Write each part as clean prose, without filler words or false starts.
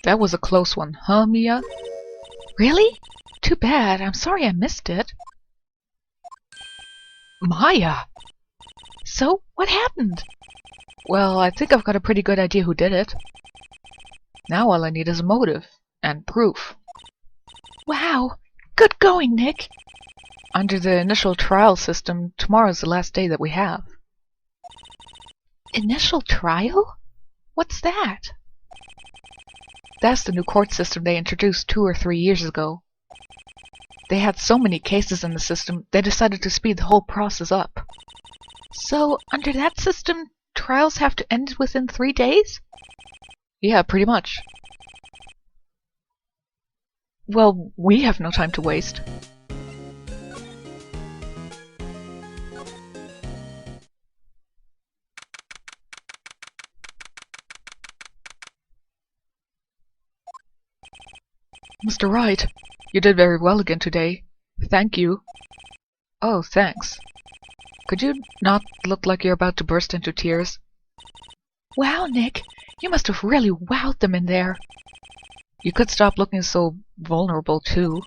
That was a close one, huh, Mia? Really? Too bad. I'm sorry I missed it. Maya! So, what happened? Well, I think I've got a pretty good idea who did it. Now all I need is a motive. And proof. Wow. Good going, Nick. Under the initial trial system, tomorrow's the last day that we have. Initial trial? What's that? That's the new court system they introduced 2 or 3 years ago. They had so many cases in the system, they decided to speed the whole process up. So, under that system, trials have to end within 3 days? Yeah, pretty much. Well, we have no time to waste. Mr. Wright, you did very well again today. Thank you. Oh, thanks. Could you not look like you're about to burst into tears? Wow, Nick. You must have really wowed them in there. You could stop looking so vulnerable, too.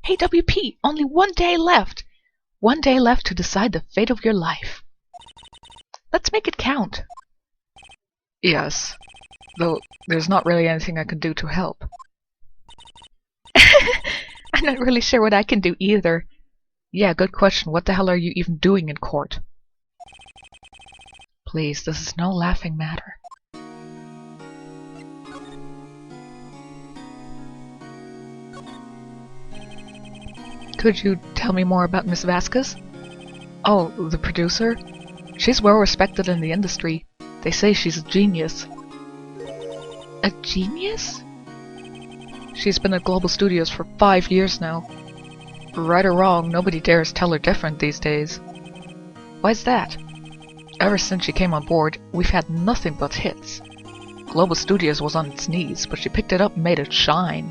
Hey, WP, only 1 day left. 1 day left to decide the fate of your life. Let's make it count. Yes, though there's not really anything I can do to help. I'm not really sure what I can do either. Yeah, good question. What the hell are you even doing in court? Please, this is no laughing matter. Could you tell me more about Miss Vasquez? Oh, the producer? She's well respected in the industry. They say she's a genius. A genius? She's been at Global Studios for 5 years now. Right or wrong, nobody dares tell her different these days. Why's that? Ever since she came on board, we've had nothing but hits. Global Studios was on its knees, but she picked it up and made it shine.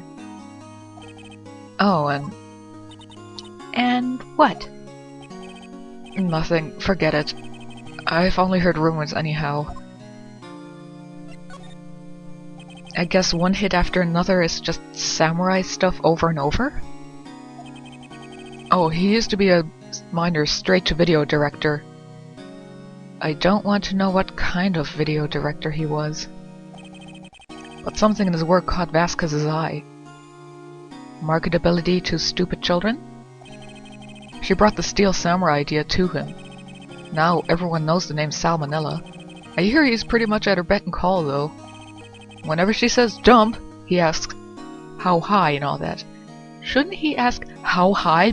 Oh, And what? Nothing. Forget it. I've only heard rumors anyhow. I guess one hit after another is just samurai stuff over and over? Oh, he used to be a minor straight-to-video director. I don't want to know what kind of video director he was. But something in his work caught Vasquez's eye. Marketability to stupid children? She brought the Steel Samurai idea to him. Now everyone knows the name Salmonella. I hear he's pretty much at her beck and call, though. Whenever she says jump, he asks, how high and all that. Shouldn't he ask, how high?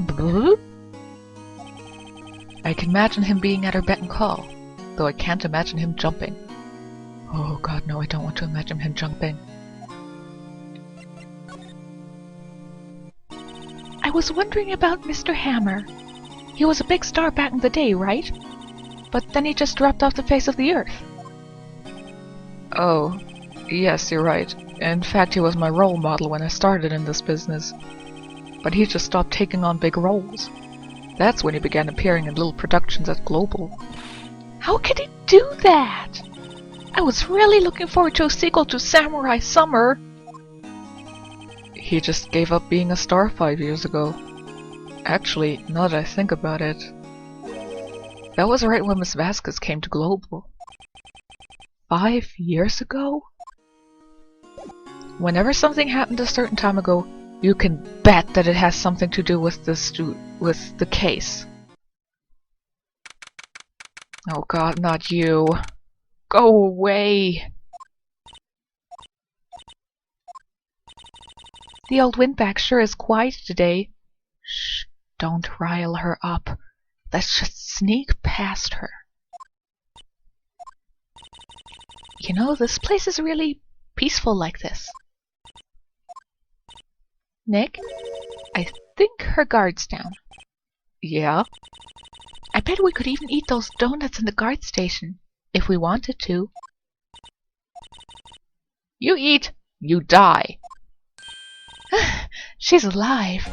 I can imagine him being at her beck and call, though I can't imagine him jumping. Oh god, no, I don't want to imagine him jumping. I was wondering about Mr. Hammer. He was a big star back in the day, right? But then he just dropped off the face of the earth. Oh, yes, you're right. In fact, he was my role model when I started in this business. But he just stopped taking on big roles. That's when he began appearing in little productions at Global. How could he do that? I was really looking forward to a sequel to Samurai Summer. He just gave up being a star 5 years ago. Actually, now that I think about it, that was right when Miss Vasquez came to Global. 5 years ago? Whenever something happened a certain time ago, you can bet that it has something to do with the case. Oh god, not you. Go away! The old windbag sure is quiet today. Shh, don't rile her up. Let's just sneak past her. You know, this place is really peaceful like this. Nick, I think her guard's down. Yeah? I bet we could even eat those donuts in the guard station, if we wanted to. You eat, you die. She's alive.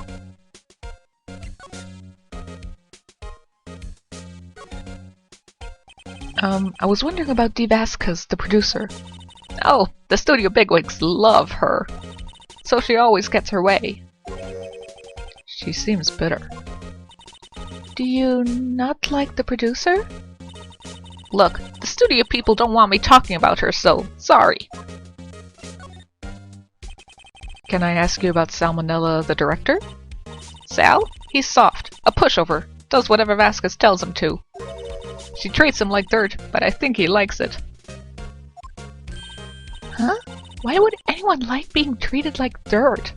I was wondering about Dee Vasquez, the producer. Oh, the studio bigwigs love her. So she always gets her way. She seems bitter. Do you not like the producer? Look, the studio people don't want me talking about her, so sorry. Can I ask you about Salmonella, the director? Sal? He's soft, a pushover, does whatever Vasquez tells him to. She treats him like dirt, but I think he likes it. Huh? Why would anyone like being treated like dirt?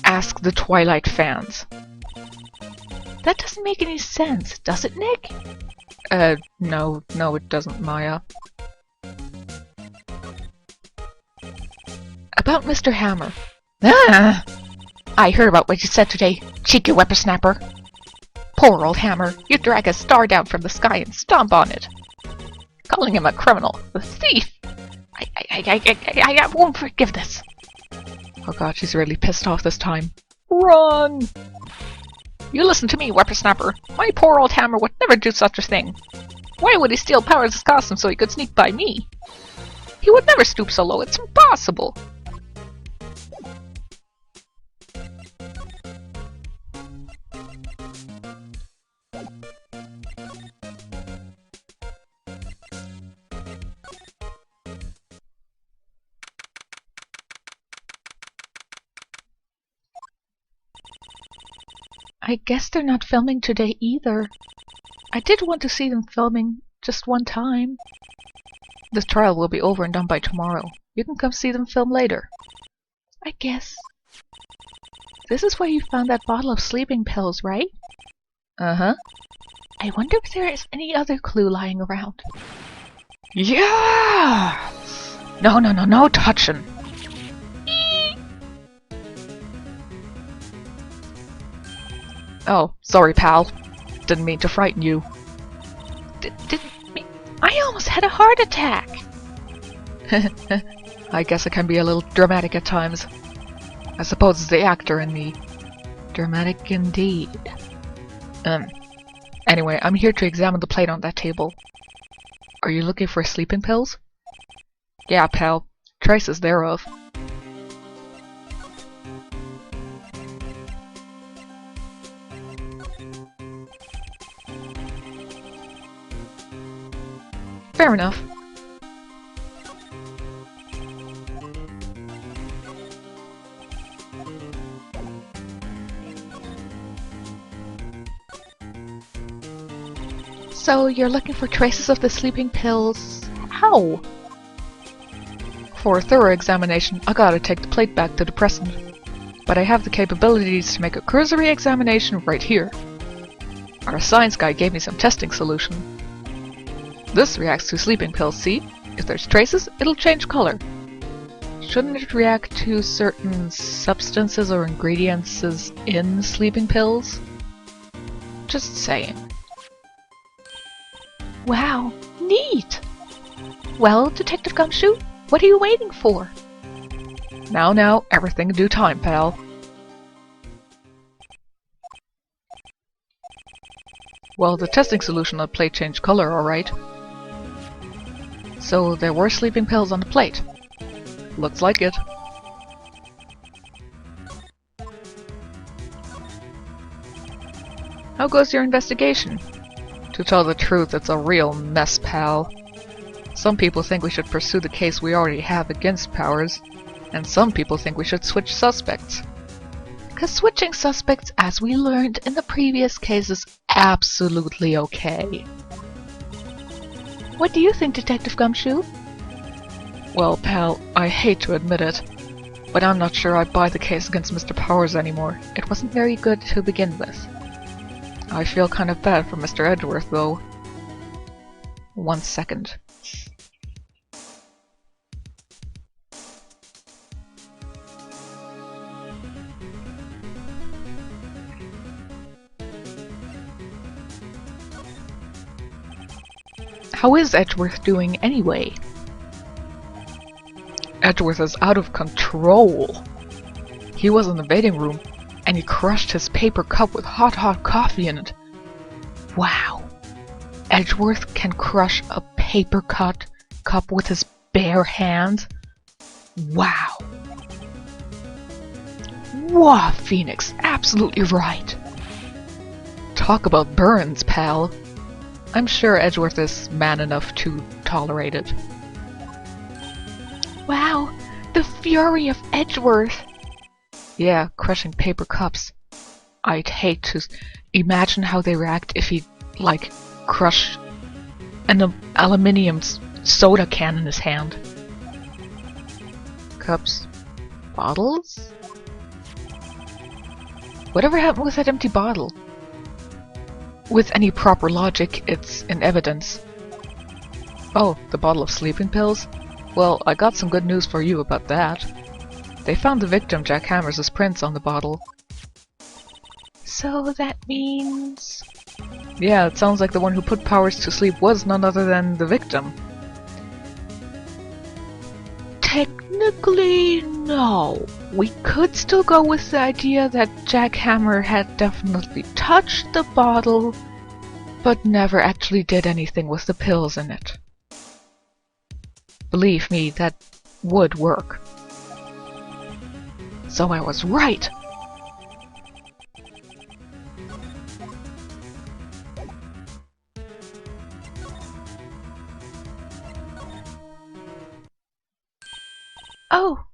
Ask the Twilight fans. That doesn't make any sense, does it, Nick? No, it doesn't, Maya. About Mr. Hammer. Ah! I heard about what you said today, cheeky whippersnapper. Poor old Hammer, you drag a star down from the sky and stomp on it. Calling him a criminal, a thief. I won't forgive this. Oh god, she's really pissed off this time. Run! You listen to me, whippersnapper. My poor old Hammer would never do such a thing. Why would he steal Powers' costume so he could sneak by me? He would never stoop so low, it's impossible. I guess they're not filming today either. I did want to see them filming just one time. This trial will be over and done by tomorrow. You can come see them film later. I guess. This is where you found that bottle of sleeping pills, right? Uh-huh. I wonder if there is any other clue lying around. Yeah! No touching. Oh, sorry, pal. Didn't mean to frighten you. I almost had a heart attack. I guess it can be a little dramatic at times. I suppose it's the actor in me. Dramatic indeed. Anyway, I'm here to examine the plate on that table. Are you looking for sleeping pills? Yeah, pal. Traces thereof. Fair enough. So you're looking for traces of the sleeping pills. How? For a thorough examination, I gotta take the plate back to the present. But I have the capabilities to make a cursory examination right here. Our science guy gave me some testing solution. This reacts to sleeping pills, see? If there's traces, it'll change color. Shouldn't it react to certain substances or ingredients in sleeping pills? Just saying. Wow, neat! Well, Detective Gumshoe, what are you waiting for? Now, everything in due time, pal. Well, the testing solution on the plate changed color, alright. So there were sleeping pills on the plate. Looks like it. How goes your investigation? To tell the truth, it's a real mess, pal. Some people think we should pursue the case we already have against Powers, and some people think we should switch suspects. 'Cause switching suspects, as we learned in the previous case, is absolutely okay. What do you think, Detective Gumshoe? Well, pal, I hate to admit it, but I'm not sure I buy the case against Mr. Powers anymore. It wasn't very good to begin with. I feel kind of bad for Mr. Edgeworth, though. 1 second. How is Edgeworth doing anyway? Edgeworth is out of control. He was in the waiting room, and he crushed his paper cup with hot coffee in it. Wow. Edgeworth can crush a paper cup with his bare hand? Wow. Wow, Phoenix, absolutely right. Talk about burns, pal. I'm sure Edgeworth is man enough to tolerate it. Wow, the fury of Edgeworth! Yeah, crushing paper cups. I'd hate to imagine how they react if he, like, crushed an aluminium soda can in his hand. Cups. Bottles? Whatever happened with that empty bottle? With any proper logic, it's in evidence. Oh, the bottle of sleeping pills? Well, I got some good news for you about that. They found the victim Jack Hammers' prints on the bottle. So that means... Yeah, it sounds like the one who put Powers to sleep was none other than the victim. Technically, no. We could still go with the idea that Jack Hammer had definitely touched the bottle, but never actually did anything with the pills in it. Believe me, that would work. So I was right! Oh,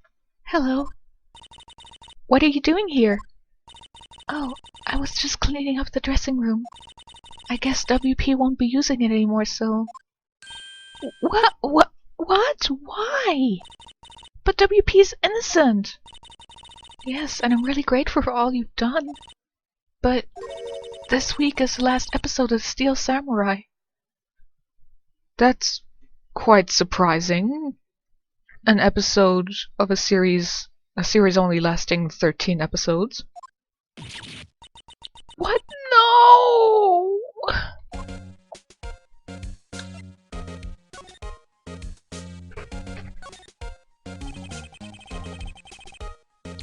hello. What are you doing here? Oh, I was just cleaning up the dressing room. I guess WP won't be using it anymore, so... What? Why? But WP's innocent! Yes, and I'm really grateful for all you've done. But this week is the last episode of Steel Samurai. That's quite surprising. An episode of a series only lasting 13 episodes. What? No!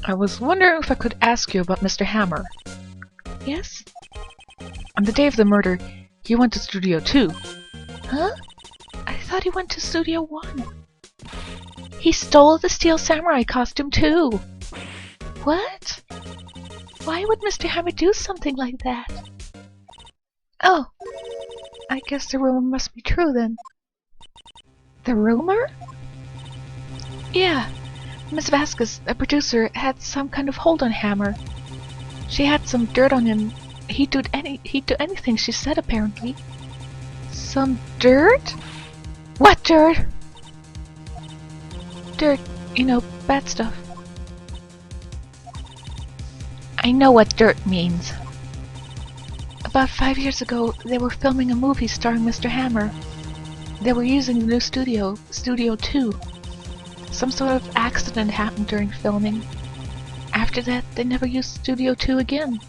I was wondering if I could ask you about Mr. Hammer. Yes? On the day of the murder, he went to Studio 2. Huh? I thought he went to Studio 1. He stole the Steel Samurai costume too! What? Why would Mr. Hammer do something like that? Oh, I guess the rumor must be true then. The rumor? Yeah, Miss Vasquez, the producer, had some kind of hold on Hammer. She had some dirt on him. He'd do anything she said, apparently. Some dirt? What dirt? Dirt, you know, bad stuff. I know what dirt means. About 5 years ago, they were filming a movie starring Mr. Hammer. They were using the new studio, Studio 2. Some sort of accident happened during filming. After that, they never used Studio 2 again.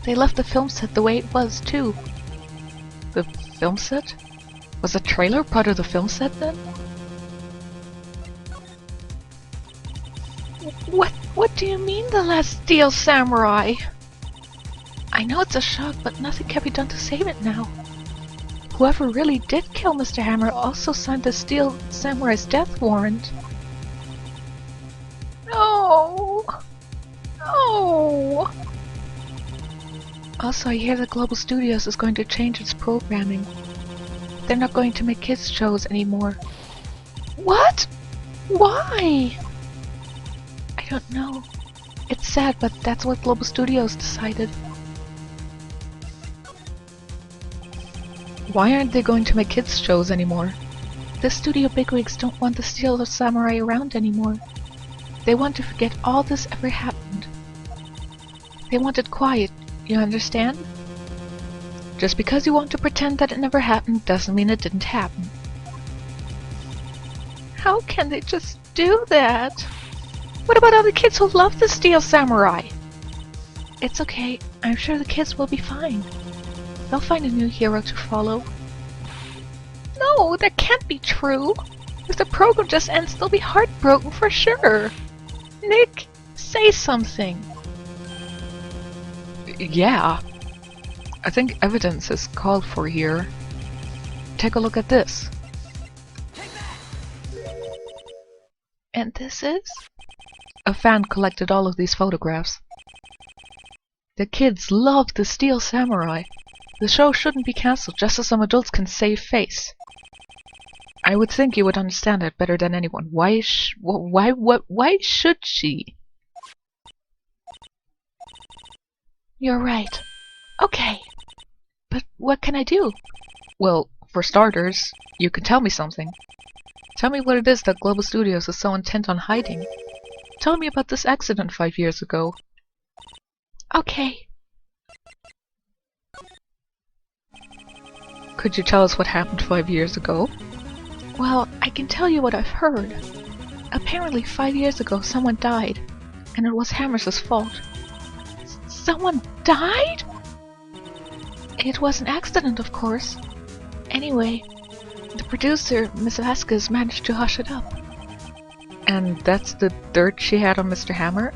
They left the film set the way it was, too. The film set? Was the trailer part of the film set then? What do you mean, the last Steel Samurai? I know it's a shock, but nothing can be done to save it now. Whoever really did kill Mr. Hammer also signed the Steel Samurai's death warrant. No! No! Also, I hear that Global Studios is going to change its programming. They're not going to make kids' shows anymore. What? Why? I don't know. It's sad, but that's what Global Studios decided. Why aren't they going to make kids' shows anymore? The studio bigwigs don't want the Steel Samurai around anymore. They want to forget all this ever happened. They want it quiet, you understand? Just because you want to pretend that it never happened doesn't mean it didn't happen. How can they just do that? What about all the kids who love the Steel Samurai? It's okay, I'm sure the kids will be fine. They'll find a new hero to follow. No, that can't be true! If the program just ends, they'll be heartbroken for sure! Nick, say something! Yeah. I think evidence is called for here. Take a look at this. And this is? A fan collected all of these photographs. The kids love the Steel Samurai. The show shouldn't be cancelled just so some adults can save face. I would think you would understand that better than anyone. Why should she? You're right. Okay. But what can I do? Well, for starters, you can tell me something. Tell me what it is that Global Studios is so intent on hiding. Tell me about this accident 5 years ago. Okay. Could you tell us what happened 5 years ago? Well, I can tell you what I've heard. Apparently 5 years ago someone died, and it was Hammer's fault. Someone died? It was an accident, of course. Anyway, the producer, Miss Vasquez, managed to hush it up. And that's the dirt she had on Mr. Hammer?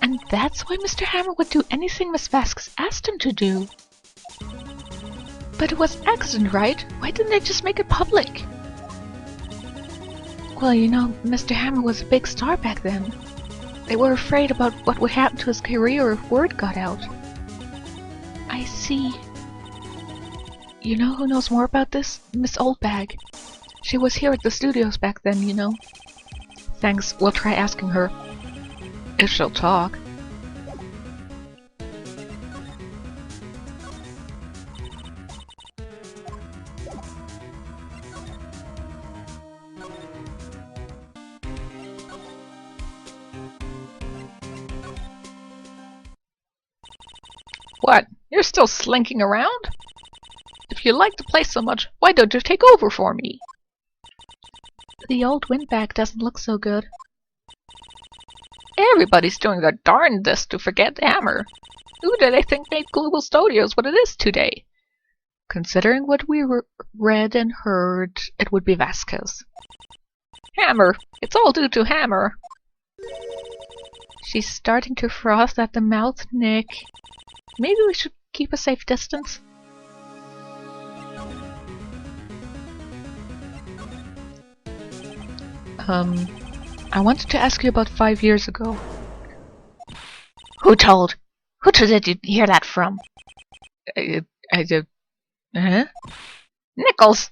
And that's why Mr. Hammer would do anything Miss Vasquez asked him to do. But it was an accident, right? Why didn't they just make it public? Well, you know, Mr. Hammer was a big star back then. They were afraid about what would happen to his career if word got out. I see. You know who knows more about this? Miss Oldbag. She was here at the studios back then, you know. Thanks, we'll try asking her. If she'll talk. What? You're still slinking around? If you like the place so much, why don't you take over for me? The old windbag doesn't look so good. Everybody's doing their darndest to forget Hammer. Who do they think made Global Studios what it is today? Considering what we read and heard, it would be Vasquez. Hammer! It's all due to Hammer! She's starting to froth at the mouth, Nick. Maybe we should keep a safe distance. I wanted to ask you about 5 years ago. Who told? Who did you hear that from? I did. Huh? Nichols!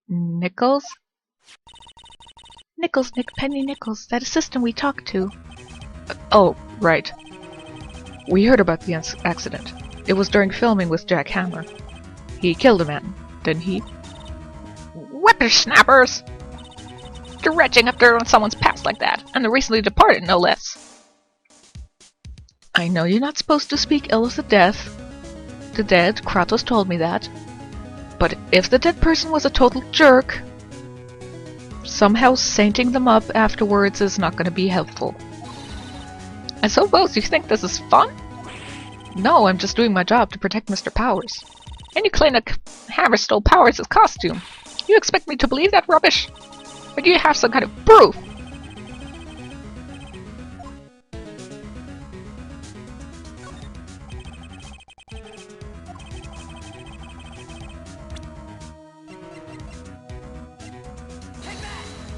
Nichols? Nichols, Nick Penny Nichols, that assistant we talked to. Oh, right. We heard about the accident. It was during filming with Jack Hammer. He killed a man, didn't he? Whippersnappers! Dredging up dirt on someone's past like that, and the recently departed, no less. I know you're not supposed to speak ill of the dead, Kratos told me that. But if the dead person was a total jerk, somehow sainting them up afterwards is not going to be helpful. I suppose you think this is fun? No, I'm just doing my job to protect Mr. Powers. And you claim that Hammer stole Powers' costume. You expect me to believe that rubbish? Or do you have some kind of proof?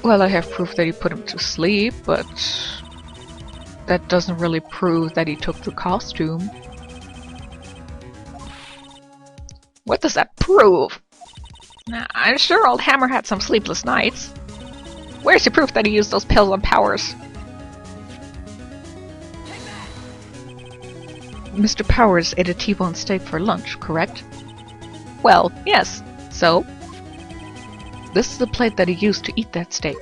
Well, I have proof that he put him to sleep, but that doesn't really prove that he took the costume. What does that prove? Now, I'm sure old Hammer had some sleepless nights. Where's your proof that he used those pills on Powers? Mr. Powers ate a T-bone steak for lunch, correct? Well, yes. So? This is the plate that he used to eat that steak.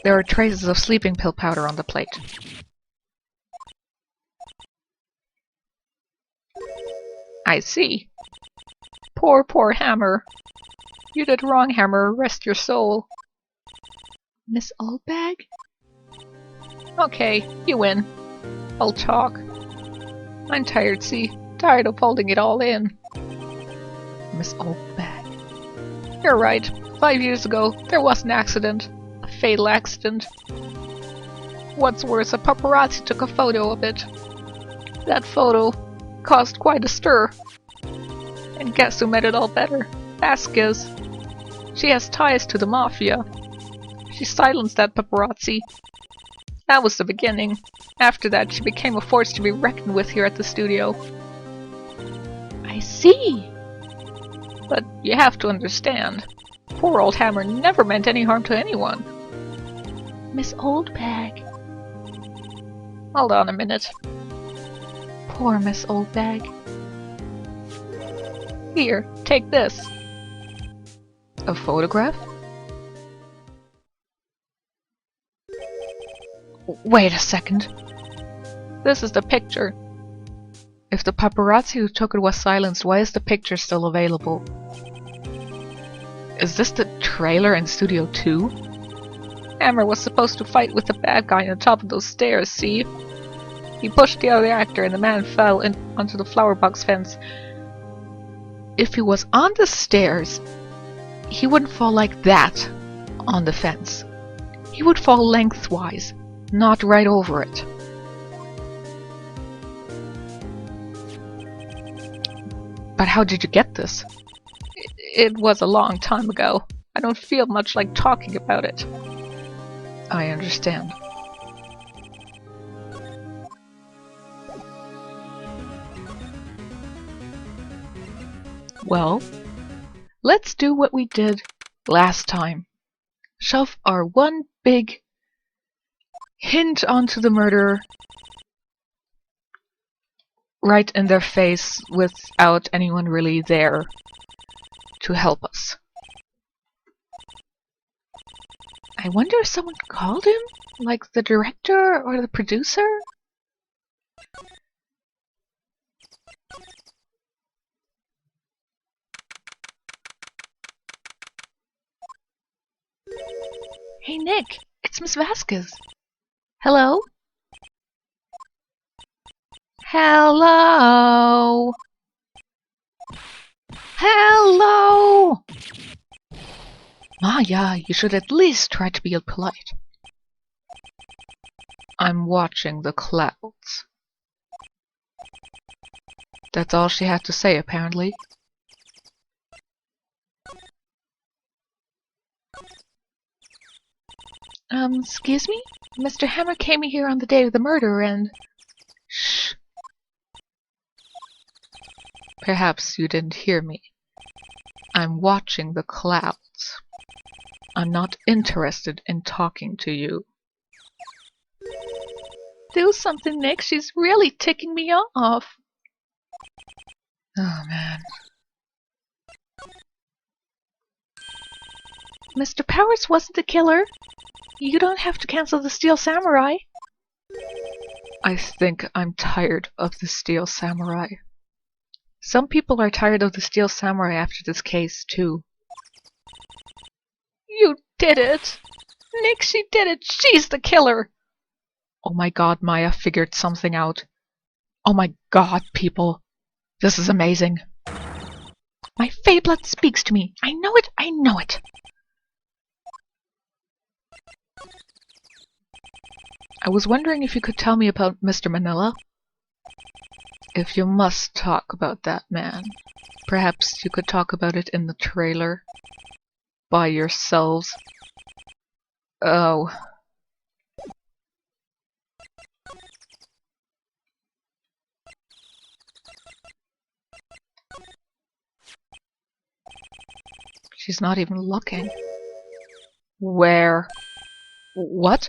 There are traces of sleeping pill powder on the plate. I see. Poor Hammer. You did wrong, Hammer. Rest your soul. Miss Oldbag? Okay, you win. I'll talk. I'm tired, see? Tired of holding it all in. Miss Oldbag. You're right. 5 years ago, there was an accident. A fatal accident. What's worse, a paparazzi took a photo of it. That photo caused quite a stir. And guess who made it all better? Vasquez. She has ties to the mafia. She silenced that paparazzi. That was the beginning. After that, she became a force to be reckoned with here at the studio. I see. But you have to understand, poor old Hammer never meant any harm to anyone. Miss Oldbag. Hold on a minute. Poor Miss Oldbag. Here, take this. A photograph? Wait a second. This is the picture. If the paparazzi who took it was silenced, why is the picture still available? Is this the trailer in Studio 2? Hammer was supposed to fight with the bad guy on top of those stairs, see? He pushed the other actor and the man fell onto the flower box fence. If he was on the stairs, he wouldn't fall like that on the fence. He would fall lengthwise, not right over it. But how did you get this? It was a long time ago. I don't feel much like talking about it. I understand. Well, let's do what we did last time. Shove our one big hint onto the murderer right in their face without anyone really there to help us. I wonder if someone called him? Like the director or the producer? Hey Nick, it's Miss Vasquez. Hello? Hello? Hello? Maya, you should at least try to be polite. I'm watching the clouds. That's all she had to say, apparently. Excuse me? Mr. Hammer came here on the day of the murder and... Shh. Perhaps you didn't hear me. I'm watching the clouds. I'm not interested in talking to you. Do something, Nick. She's really ticking me off. Oh, man. Mr. Powers wasn't the killer. You don't have to cancel the Steel Samurai. I think I'm tired of the Steel Samurai. Some people are tired of the Steel Samurai after this case, too. You did it! Nick, she did it! She's the killer! Oh my god, Maya figured something out. Oh my god, people. This is amazing. My Fey blood speaks to me. I know it, I know it. I was wondering if you could tell me about Mr. Manila. If you must talk about that man, perhaps you could talk about it in the trailer. By yourselves. Oh. She's not even looking. Where? What?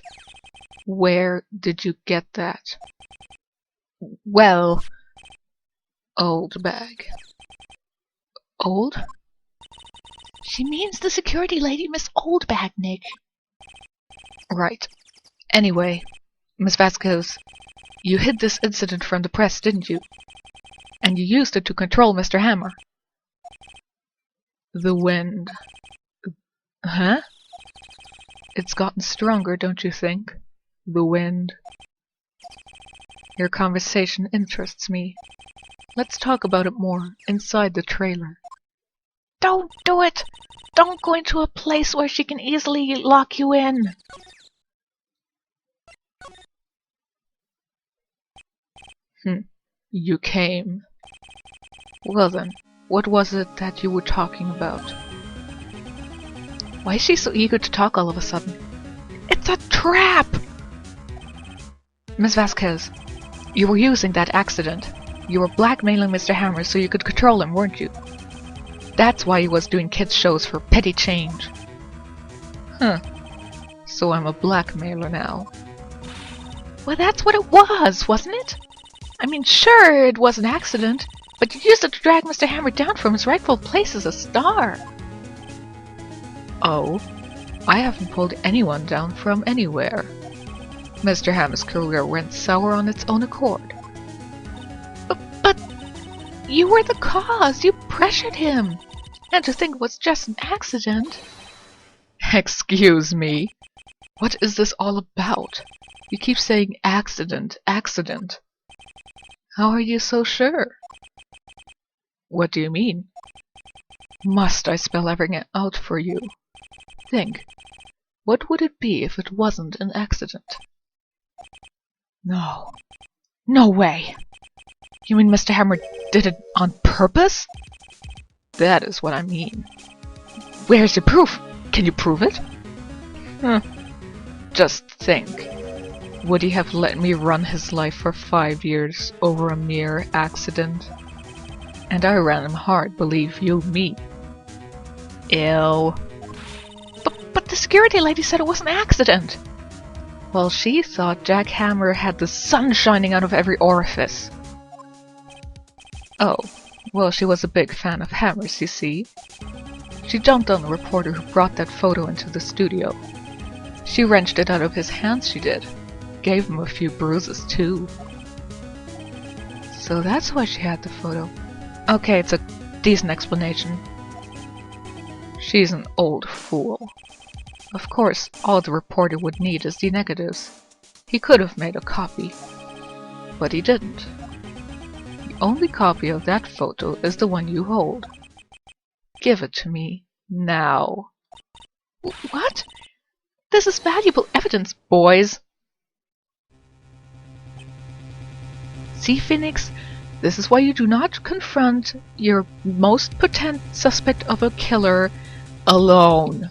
Where did you get that? Well... Old bag. Old? She means the security lady, Miss Oldbag, Nick. Right. Anyway, Miss Vasquez, you hid this incident from the press, didn't you? And you used it to control Mr. Hammer. The wind. Huh? It's gotten stronger, don't you think? The wind. Your conversation interests me. Let's talk about it more inside the trailer. Don't do it! Don't go into a place where she can easily lock you in. You came. Well then, what was it that you were talking about? Why is she so eager to talk all of a sudden? It's a trap! Miss Vasquez, you were using that accident. You were blackmailing Mr. Hammer so you could control him, weren't you? That's why he was doing kids' shows for petty change. Huh. So I'm a blackmailer now. Well, that's what it was, wasn't it? I mean, sure, it was an accident, but you used it to drag Mr. Hammer down from his rightful place as a star. Oh, I haven't pulled anyone down from anywhere. Mr. Hammer's career went sour on its own accord. But you were the cause. You pressured him. And to think it was just an accident. Excuse me. What is this all about? You keep saying accident, accident. How are you so sure? What do you mean? Must I spell everything out for you? Think. What would it be if it wasn't an accident? No. No way! You mean Mr. Hammer did it on purpose? That is what I mean. Where's your proof? Can you prove it? Just think. Would he have let me run his life for 5 years over a mere accident? And I ran him hard, believe you me. Ew. But the security lady said it was an accident. Well, she thought Jack Hammer had the sun shining out of every orifice. Oh, well, she was a big fan of Hammer's, you see. She jumped on the reporter who brought that photo into the studio. She wrenched it out of his hands, she did. Gave him a few bruises, too. So that's why she had the photo. Okay, it's a decent explanation. She's an old fool. Of course, all the reporter would need is the negatives. He could have made a copy, but he didn't. The only copy of that photo is the one you hold. Give it to me, now. What? This is valuable evidence, boys! See, Phoenix? This is why you do not confront your most potent suspect of a killer alone.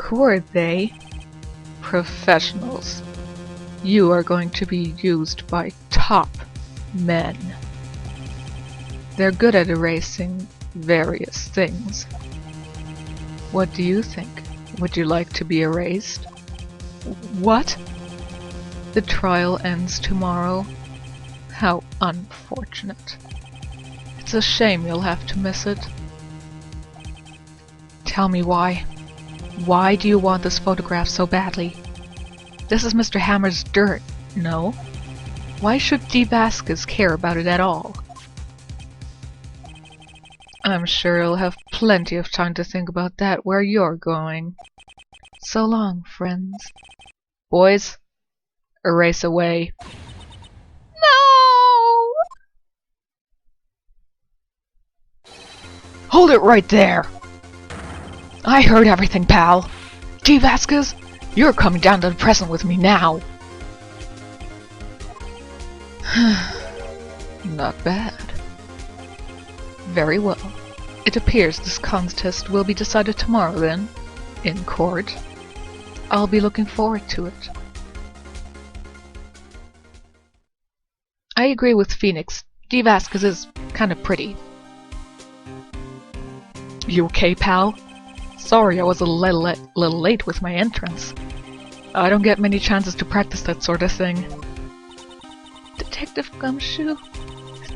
Who are they? Professionals. You are going to be used by top men. They're good at erasing various things. What do you think? Would you like to be erased? What? The trial ends tomorrow? How unfortunate. It's a shame you'll have to miss it. Tell me why. Why do you want this photograph so badly? This is Mr. Hammer's dirt, no? Why should D. Vasquez care about it at all? I'm sure you'll have plenty of time to think about that where you're going. So long, friends. Boys, erase away. No! Hold it right there! I heard everything, pal. D. Vasquez, you're coming down to the present with me now. Not bad. Very well. It appears this contest will be decided tomorrow then, in court. I'll be looking forward to it. I agree with Phoenix. D. Vasquez is kinda pretty. You okay, pal? Sorry I was a little late with my entrance. I don't get many chances to practice that sort of thing. Detective Gumshoe,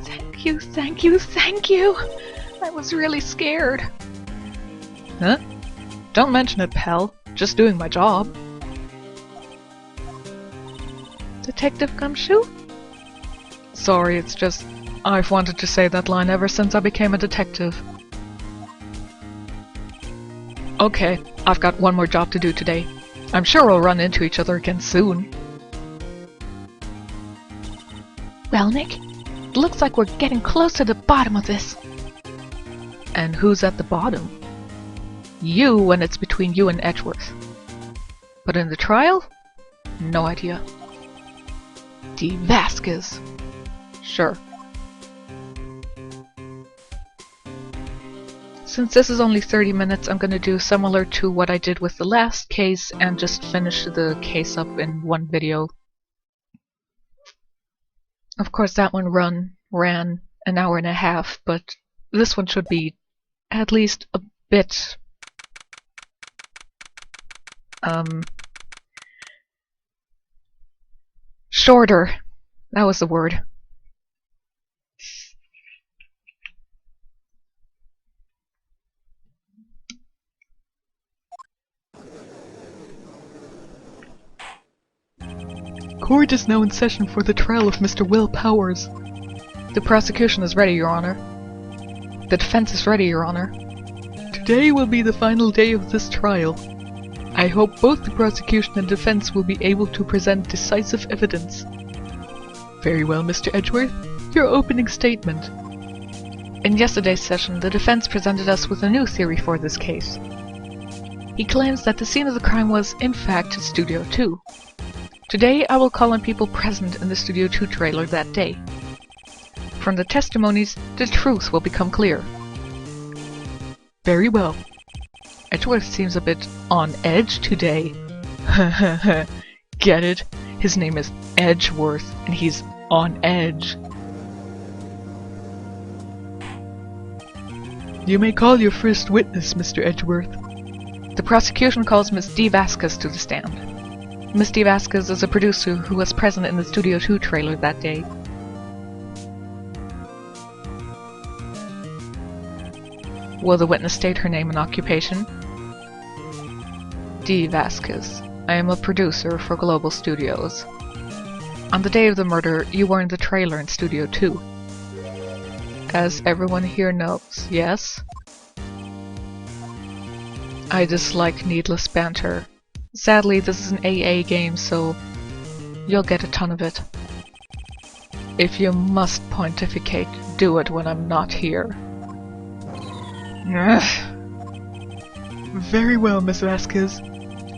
thank you, thank you, thank you! I was really scared. Huh? Don't mention it, pal. Just doing my job. Detective Gumshoe? Sorry, it's just... I've wanted to say that line ever since I became a detective. Okay, I've got one more job to do today. I'm sure we'll run into each other again soon. Well, Nick, it looks like we're getting close to the bottom of this. And who's at the bottom? You when it's between you and Edgeworth. But in the trial? No idea. D. Vasquez. Sure. Since this is only 30 minutes, I'm gonna do similar to what I did with the last case and just finish the case up in one video. Of course, that one ran an hour and a half, but this one should be at least a bit shorter. That was the word. Court is now in session for the trial of Mr. Will Powers. The prosecution is ready, Your Honor. The defense is ready, Your Honor. Today will be the final day of this trial. I hope both the prosecution and defense will be able to present decisive evidence. Very well, Mr. Edgeworth. Your opening statement. In yesterday's session, the defense presented us with a new theory for this case. He claims that the scene of the crime was, in fact, Studio 2. Today, I will call on people present in the Studio 2 trailer that day. From the testimonies, the truth will become clear. Very well. Edgeworth seems a bit on edge today. Get it? His name is Edgeworth, and he's on edge. You may call your first witness, Mr. Edgeworth. The prosecution calls Miss D. Vasquez to the stand. Miss D. Vasquez is a producer who was present in the Studio 2 trailer that day. Will the witness state her name and occupation? D. Vasquez. I am a producer for Global Studios. On the day of the murder, you were in the trailer in Studio 2. As everyone here knows, yes? I dislike needless banter. Sadly, this is an AA game, so you'll get a ton of it. If you must pontificate, do it when I'm not here. Very well, Miss Vasquez.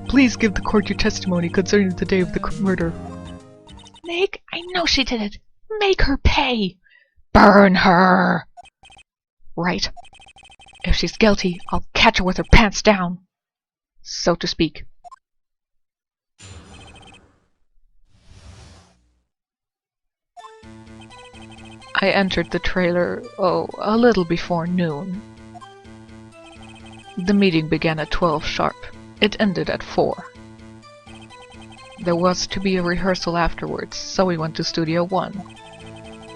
Please give the court your testimony concerning the day of the murder. Meg, I know she did it. Make her pay. Burn her. Right. If she's guilty, I'll catch her with her pants down, so to speak. I entered the trailer, a little before noon. The meeting began at 12 sharp. It ended at 4. There was to be a rehearsal afterwards, so we went to Studio 1.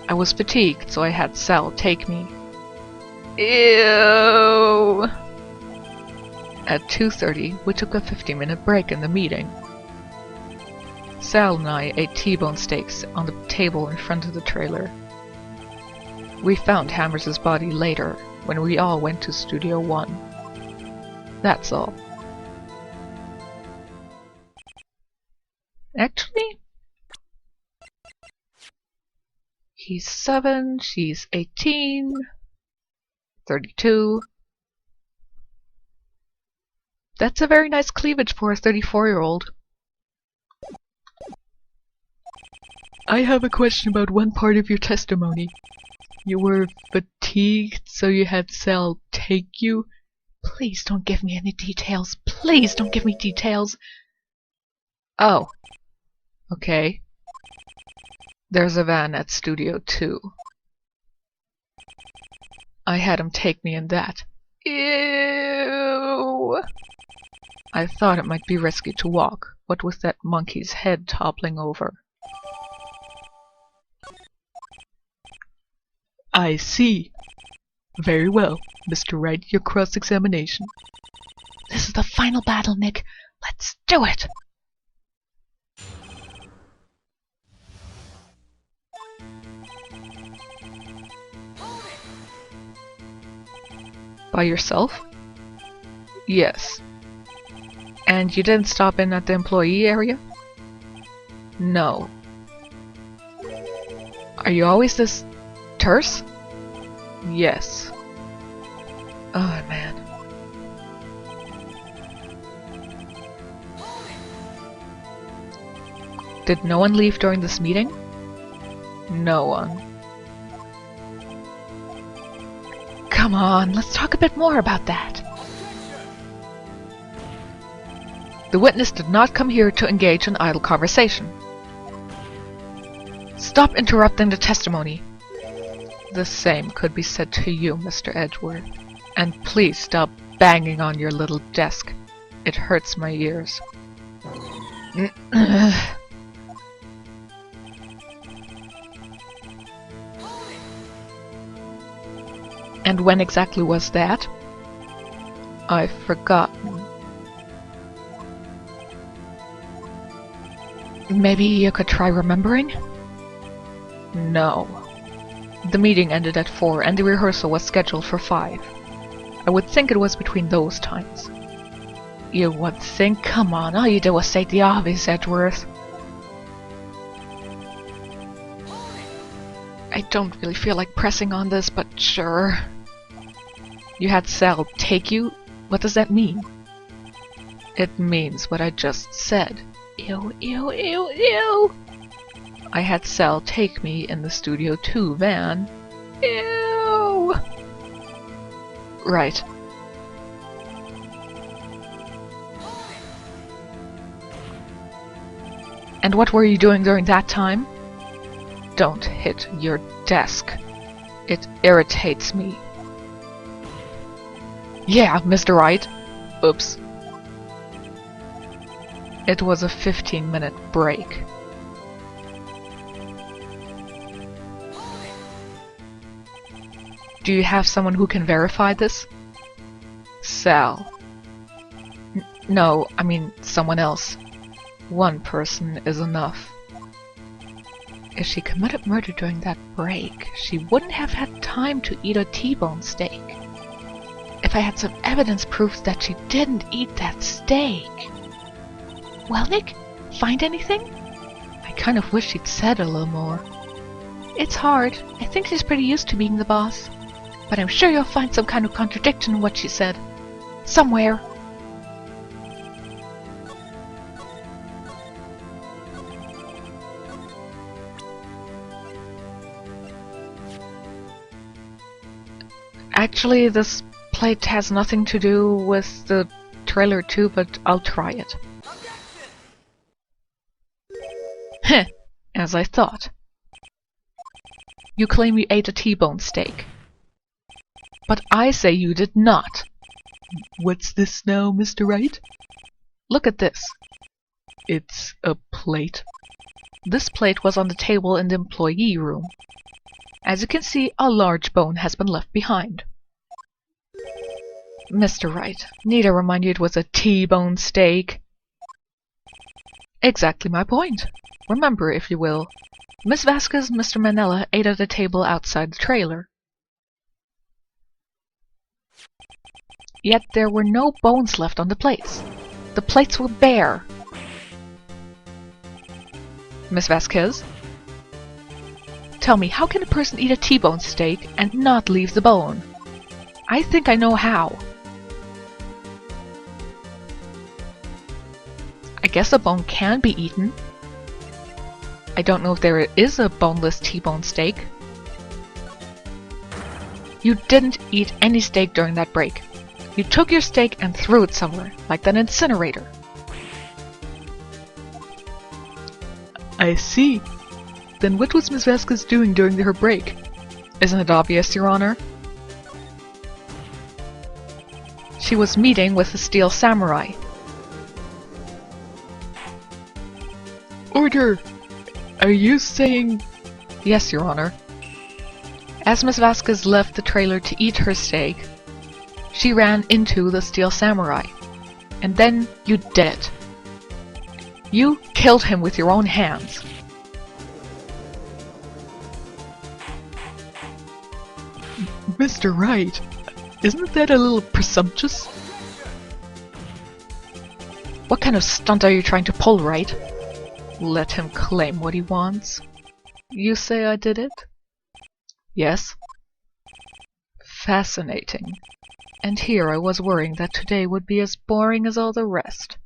I was fatigued, so I had Sal take me. Ew! At 2:30, we took a 50-minute break in the meeting. Sal and I ate T-bone steaks on the table in front of the trailer. We found Hammers' body later, when we all went to Studio 1. That's all. Actually, he's 7, she's 18, 32. That's a very nice cleavage for a 34-year-old. I have a question about one part of your testimony. You were fatigued, so you had Sal take you? Please don't give me any details. Please don't give me details. Oh. Okay. There's a van at Studio 2. I had him take me in that. Ew! I thought it might be risky to walk, what with that monkey's head toppling over. I see. Very well, Mr. Wright, your cross-examination. This is the final battle, Nick. Let's do it! By yourself? Yes. And you didn't stop in at the employee area? No. Are you always this terse? Yes. Oh, man. Did no one leave during this meeting? No one. Come on, let's talk a bit more about that. The witness did not come here to engage in idle conversation. Stop interrupting the testimony. The same could be said to you, Mr. Edgeworth. And please stop banging on your little desk. It hurts my ears. And when exactly was that? I've forgotten. Maybe you could try remembering? No. The meeting ended at 4 and the rehearsal was scheduled for 5. I would think it was between those times. You would think? Come on, all you did was state the obvious, Edgeworth. I don't really feel like pressing on this, but sure. You had Sal take you? What does that mean? It means what I just said. Ew, ew, ew, ew! I had Sal take me in the Studio 2 van. Ew! Right. And what were you doing during that time? Don't hit your desk. It irritates me. Yeah, Mr. Wright. Oops. It was a 15-minute break. Do you have someone who can verify this? Sal. No, I mean someone else. One person is enough. If she committed murder during that break, she wouldn't have had time to eat a T-bone steak. If I had some evidence proof that she didn't eat that steak... Well, Nick, find anything? I kind of wish she'd said a little more. It's hard. I think she's pretty used to being the boss. But I'm sure you'll find some kind of contradiction in what she said. Somewhere. Actually, this plate has nothing to do with the trailer too, but I'll try it. Heh, as I thought. You claim you ate a T-bone steak. But I say you did not. What's this now, Mr. Wright? Look at this. It's a plate. This plate was on the table in the employee room. As you can see, a large bone has been left behind. Mr. Wright, need I remind you it was a T-bone steak? Exactly my point. Remember, if you will, Miss Vasquez and Mr. Manella ate at a table outside the trailer. Yet there were no bones left on the plates. The plates were bare. Miss Vasquez? Tell me, how can a person eat a T-bone steak and not leave the bone? I think I know how. I guess a bone can be eaten. I don't know if there is a boneless T-bone steak. You didn't eat any steak during that break. You took your steak and threw it somewhere, like that incinerator. I see. Then what was Miss Vasquez doing during her break? Isn't it obvious, Your Honor? She was meeting with the Steel Samurai. Order! Are you saying... Yes, Your Honor. As Miss Vasquez left the trailer to eat her steak, she ran into the Steel Samurai. And then you did it. You killed him with your own hands. Mr. Wright, isn't that a little presumptuous? What kind of stunt are you trying to pull, Wright? Let him claim what he wants. You say I did it? Yes. Fascinating. And here I was worrying that today would be as boring as all the rest.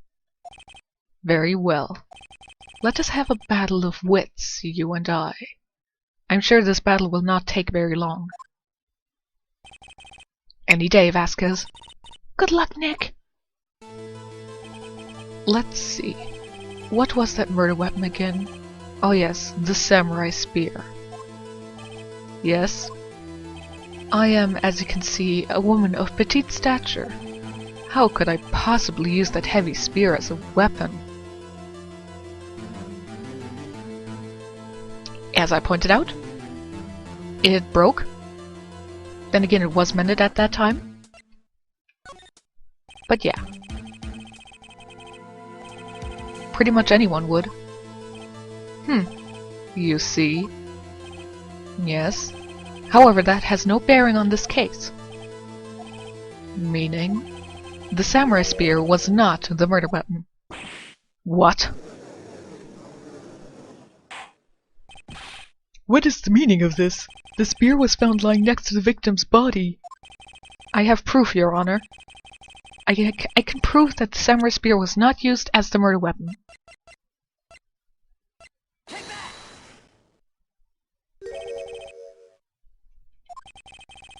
Very well. Let us have a battle of wits, you and I. I'm sure this battle will not take very long. Any day, Vasquez. Good luck, Nick. Let's see. What was that murder weapon again? Oh yes, the samurai spear. Yes. I am, as you can see, a woman of petite stature. How could I possibly use that heavy spear as a weapon? As I pointed out, it broke. Then again, it was mended at that time. But yeah. Pretty much anyone would. You see. Yes. However, that has no bearing on this case. Meaning, the samurai spear was not the murder weapon. What? What is the meaning of this? The spear was found lying next to the victim's body. I have proof, Your Honor. I can prove that the samurai spear was not used as the murder weapon.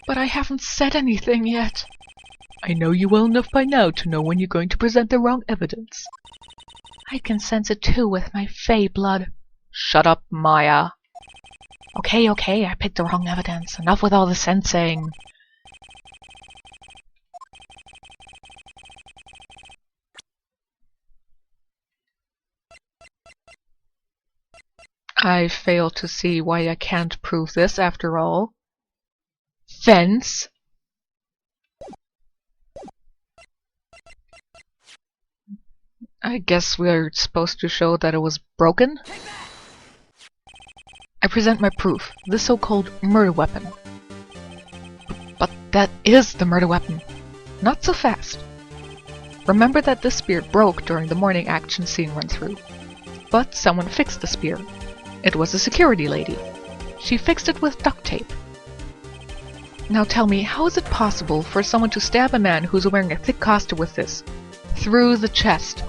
But I haven't said anything yet. I know you well enough by now to know when you're going to present the wrong evidence. I can sense it too with my fey blood. Shut up, Maya. Okay, I picked the wrong evidence. Enough with all the sensing. I fail to see why I can't prove this after all. Fence? I guess we're supposed to show that it was broken? I present my proof, the so-called murder weapon. But that is the murder weapon. Not so fast. Remember that this spear broke during the morning action scene run-through. But someone fixed the spear. It was a security lady. She fixed it with duct tape. Now tell me, how is it possible for someone to stab a man who's wearing a thick costume with this? Through the chest.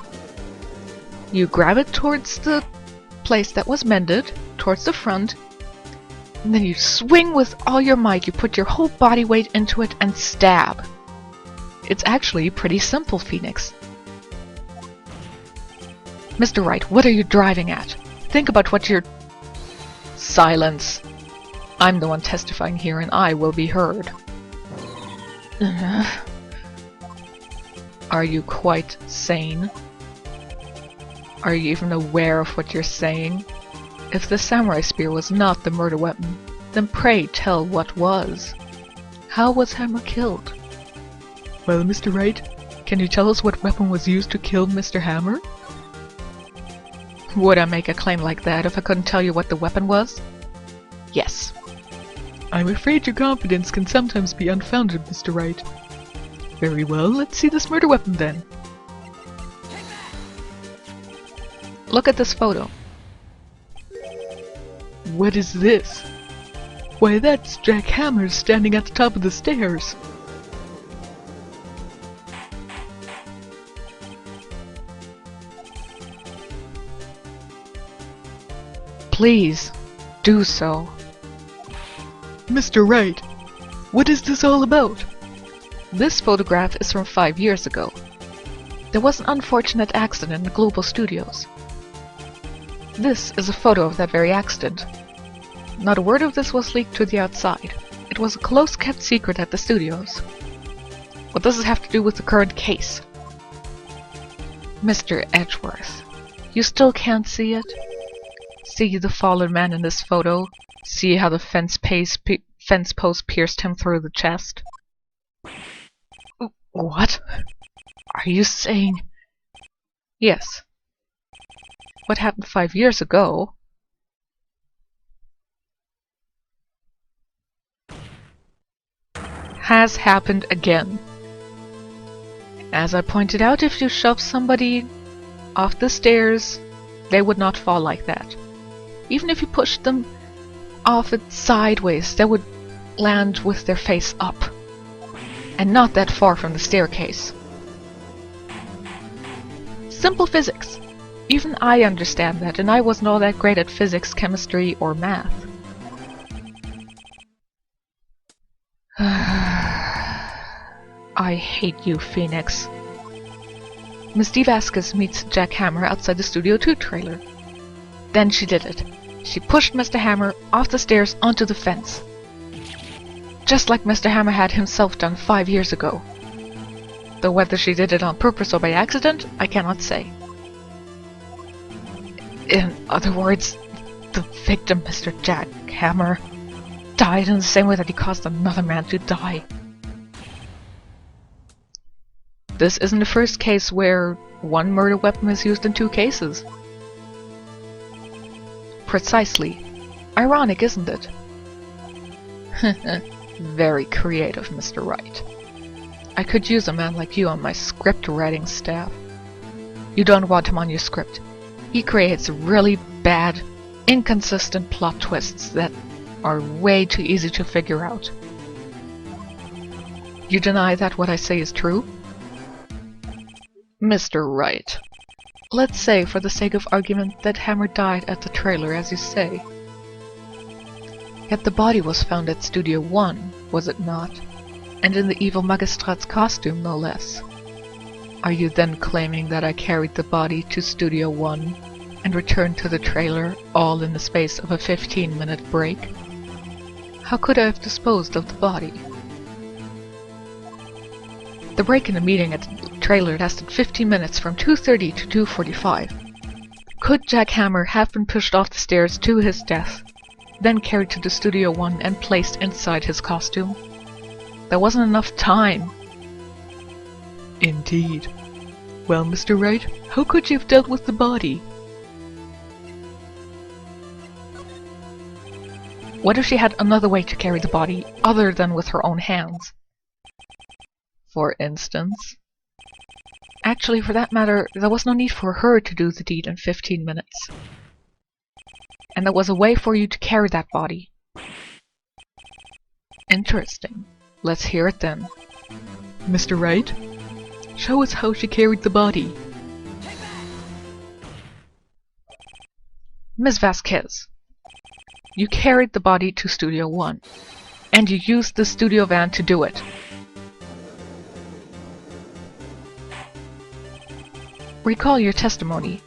You grab it towards the place that was mended, towards the front, and then you swing with all your might, you put your whole body weight into it and stab. It's actually pretty simple, Phoenix. Mr. Wright, what are you driving at? Think about what you're... Silence. I'm the one testifying here and I will be heard. Are you quite sane? Are you even aware of what you're saying? If the samurai spear was not the murder weapon, then pray tell what was. How was Hammer killed? Well, Mr. Wright, can you tell us what weapon was used to kill Mr. Hammer? Would I make a claim like that if I couldn't tell you what the weapon was? Yes. I'm afraid your confidence can sometimes be unfounded, Mr. Wright. Very well, let's see this murder weapon then. Look at this photo. What is this? Why, that's Jack Hammer standing at the top of the stairs. Please, do so. Mr. Wright, what is this all about? This photograph is from 5 years ago. There was an unfortunate accident in the Global Studios. This is a photo of that very accident. Not a word of this was leaked to the outside. It was a close-kept secret at the studios. What does this have to do with the current case? Mr. Edgeworth, you still can't see it? See the fallen man in this photo? See how the fence post pierced him through the chest? What? Are you saying... Yes. What happened 5 years ago... has happened again. As I pointed out, if you shove somebody off the stairs, they would not fall like that. Even if you pushed them off it sideways, they would land with their face up. And not that far from the staircase. Simple physics. Even I understand that, and I wasn't all that great at physics, chemistry, or math. I hate you, Phoenix. Miss D. Vasquez meets Jack Hammer outside the Studio 2 trailer. Then she did it. She pushed Mr. Hammer off the stairs onto the fence. Just like Mr. Hammer had himself done 5 years ago. Though whether she did it on purpose or by accident, I cannot say. In other words, the victim, Mr. Jack Hammer, died in the same way that he caused another man to die. This isn't the first case where one murder weapon is used in 2 cases. Precisely. Ironic, isn't it? Very creative, Mr. Wright. I could use a man like you on my script writing staff. You don't want him on your script. He creates really bad, inconsistent plot twists that are way too easy to figure out. You deny that what I say is true? Mr. Wright, let's say for the sake of argument that Hammer died at the trailer as you say. Yet the body was found at Studio 1, was it not? And in the evil Magistrat's costume, no less. Are you then claiming that I carried the body to Studio 1 and returned to the trailer all in the space of a 15-minute break? How could I have disposed of the body? The break in the meeting at the trailer lasted 15 minutes from 2:30 to 2:45. Could Jack Hammer have been pushed off the stairs to his death, then carried to the Studio 1 and placed inside his costume? There wasn't enough time. Indeed. Well, Mr. Wright, how could you have dealt with the body? What if she had another way to carry the body other than with her own hands? For instance? Actually, for that matter, there was no need for her to do the deed in 15 minutes. And there was a way for you to carry that body. Interesting. Let's hear it then. Mr. Wright, show us how she carried the body. Ms. Vasquez, you carried the body to Studio 1, and you used the studio van to do it. Recall your testimony.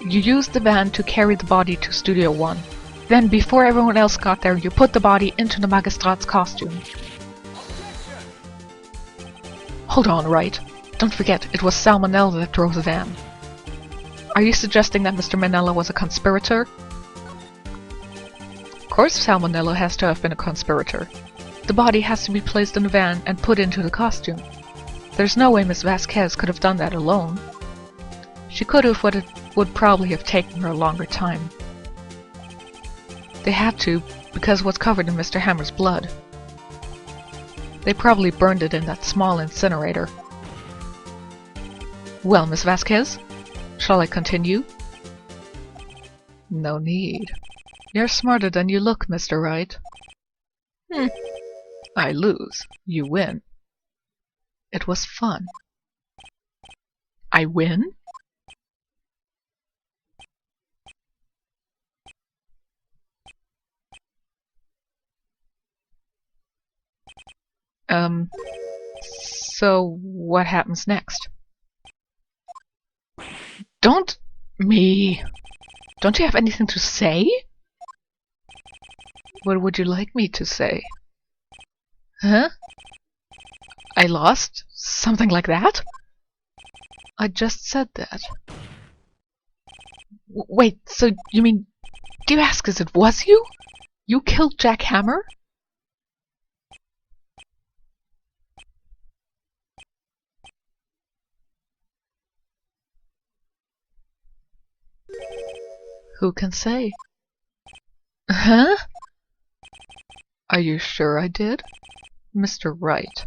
You used the van to carry the body to Studio 1. Then, before everyone else got there, you put the body into the Magistrat's costume. Hold on, Wright. Don't forget, it was Sal Manella that drove the van. Are you suggesting that Mr. Manella was a conspirator? Of course Sal Manella has to have been a conspirator. The body has to be placed in the van and put into the costume. There's no way Miss Vasquez could have done that alone. She could have, but it would probably have taken her a longer time. They had to, because it was covered in Mr. Hammer's blood. They probably burned it in that small incinerator. Well, Miss Vasquez, shall I continue? No need. You're smarter than you look, Mr. Wright. I lose. You win. It was fun. I win? So what happens next? Don't you have anything to say? What would you like me to say? Huh? I lost? Something like that? I just said that. Wait, so you mean... Do you ask us it was you? You killed Jack Hammer? Who can say? Huh? Are you sure I did? Mr. Wright,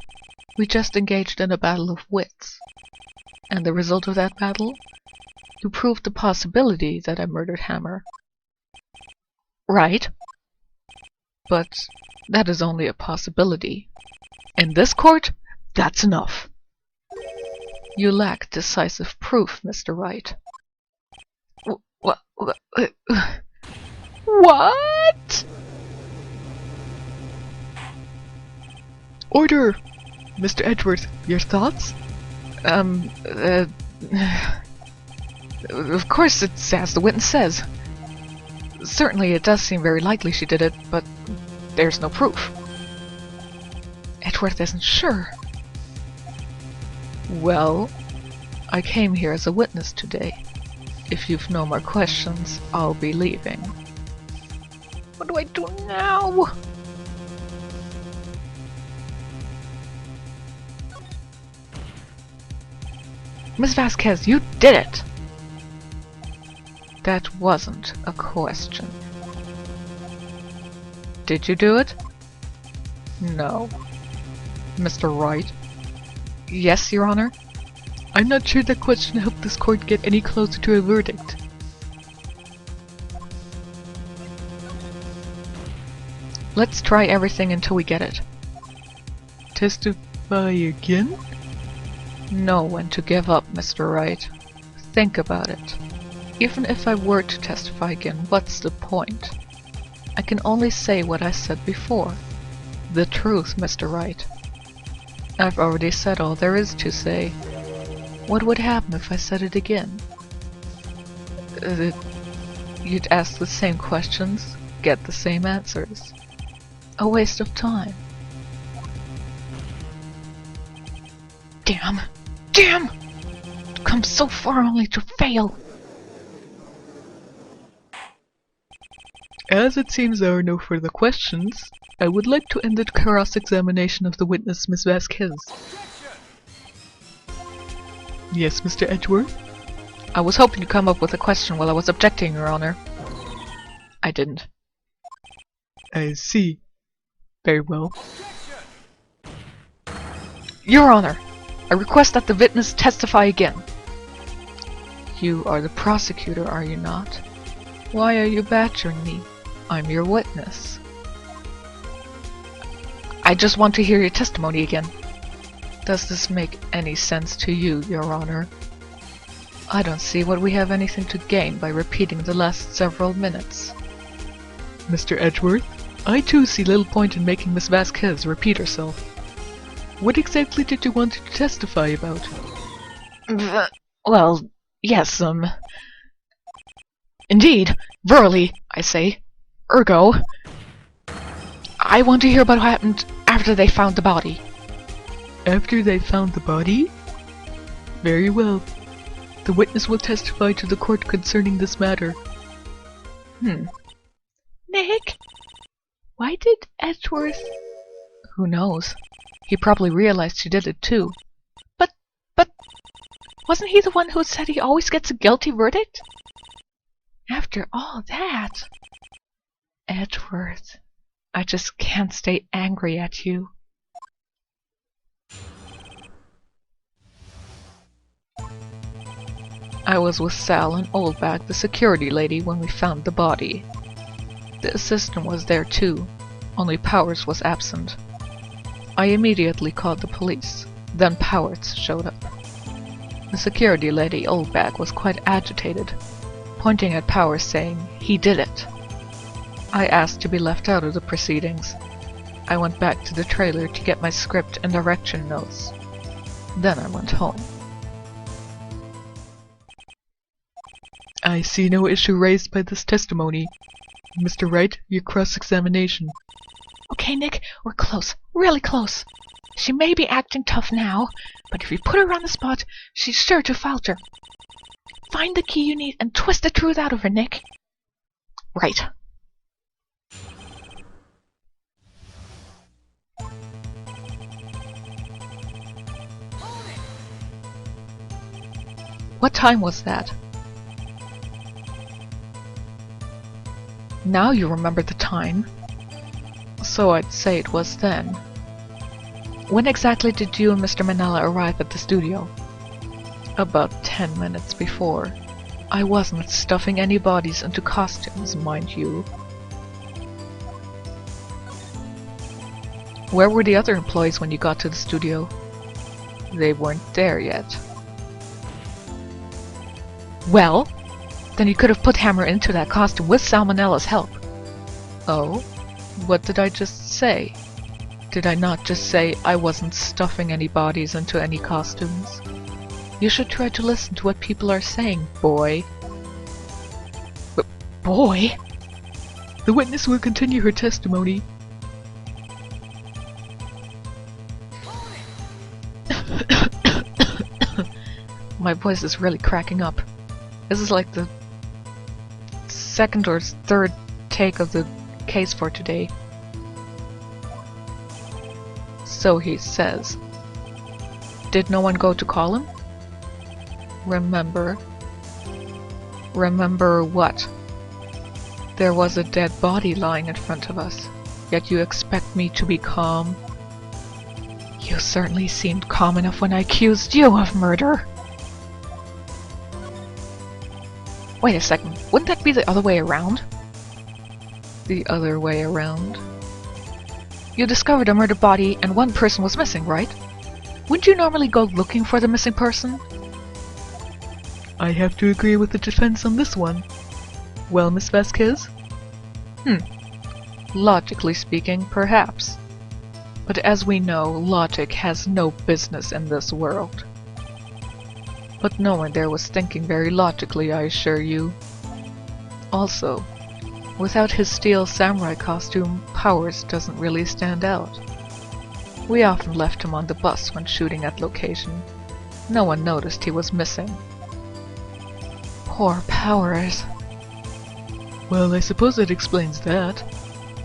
we just engaged in a battle of wits. And the result of that battle? You proved the possibility that I murdered Hammer. Right. But that is only a possibility. In this court, that's enough. You lack decisive proof, Mr. Wright. murder! Mr. Edgeworth, your thoughts? Of course it's as the witness says. Certainly it does seem very likely she did it, but there's no proof. Edgeworth isn't sure. Well, I came here as a witness today. If you've no more questions, I'll be leaving. What do I do now? Miss Vasquez, you did it! That wasn't a question. Did you do it? No. Mr. Wright? Yes, Your Honor? I'm not sure that question helped this court get any closer to a verdict. Let's try everything until we get it. Testify again? Know when to give up, Mr. Wright. Think about it. Even if I were to testify again, what's the point? I can only say what I said before. The truth, Mr. Wright. I've already said all there is to say. What would happen if I said it again? You'd ask the same questions, get the same answers. A waste of time. Damn! Damn! I've come so far only to fail! As it seems there are no further questions, I would like to end the cross-examination of the witness, Miss Vasquez. Yes, Mr. Edgeworth? I was hoping to come up with a question while I was objecting, Your Honor. I didn't. I see. Very well. Your Honor, I request that the witness testify again. You are the prosecutor, are you not? Why are you badgering me? I'm your witness. I just want to hear your testimony again. Does this make any sense to you, Your Honor? I don't see what we have anything to gain by repeating the last several minutes. Mr. Edgeworth, I too see little point in making Miss Vasquez repeat herself. What exactly did you want to testify about? Well, yes, indeed, verily, I say. Ergo, I want to hear about what happened after they found the body. After they found the body? Very well. The witness will testify to the court concerning this matter. Nick? Why did Edgeworth... Who knows? He probably realized she did it too. But... wasn't he the one who said he always gets a guilty verdict? After all that... Edgeworth... I just can't stay angry at you. I was with Sal and Oldback, the security lady, when we found the body. The assistant was there too, only Powers was absent. I immediately called the police, then Powers showed up. The security lady, Oldback, was quite agitated, pointing at Powers saying, "He did it." I asked to be left out of the proceedings. I went back to the trailer to get my script and direction notes. Then I went home. I see no issue raised by this testimony. Mr. Wright, your cross-examination. Okay, Nick, we're close. Really close. She may be acting tough now, but if you put her on the spot, she's sure to falter. Find the key you need and twist the truth out of her, Nick. Right. What time was that? Now you remember the time. So I'd say it was then. When exactly did you and Mr. Manella arrive at the studio? About 10 minutes before. I wasn't stuffing any bodies into costumes, mind you. Where were the other employees when you got to the studio? They weren't there yet. Well, then you could have put Hammer into that costume with Salmonella's help. Oh? What did I just say? Did I not just say I wasn't stuffing any bodies into any costumes? You should try to listen to what people are saying, boy. Boy? The witness will continue her testimony. My voice is really cracking up. This is like the second or third take of the case for today. So he says. Did no one go to call him? Remember. Remember what? There was a dead body lying in front of us, yet you expect me to be calm? You certainly seemed calm enough when I accused you of murder. Wait a second, wouldn't that be the other way around? The other way around? You discovered a murdered body and one person was missing, right? Wouldn't you normally go looking for the missing person? I have to agree with the defense on this one. Well, Miss Vasquez? Logically speaking, perhaps. But as we know, logic has no business in this world. But no one there was thinking very logically, I assure you. Also, without his steel samurai costume, Powers doesn't really stand out. We often left him on the bus when shooting at location. No one noticed he was missing. Poor Powers. Well, I suppose that explains that.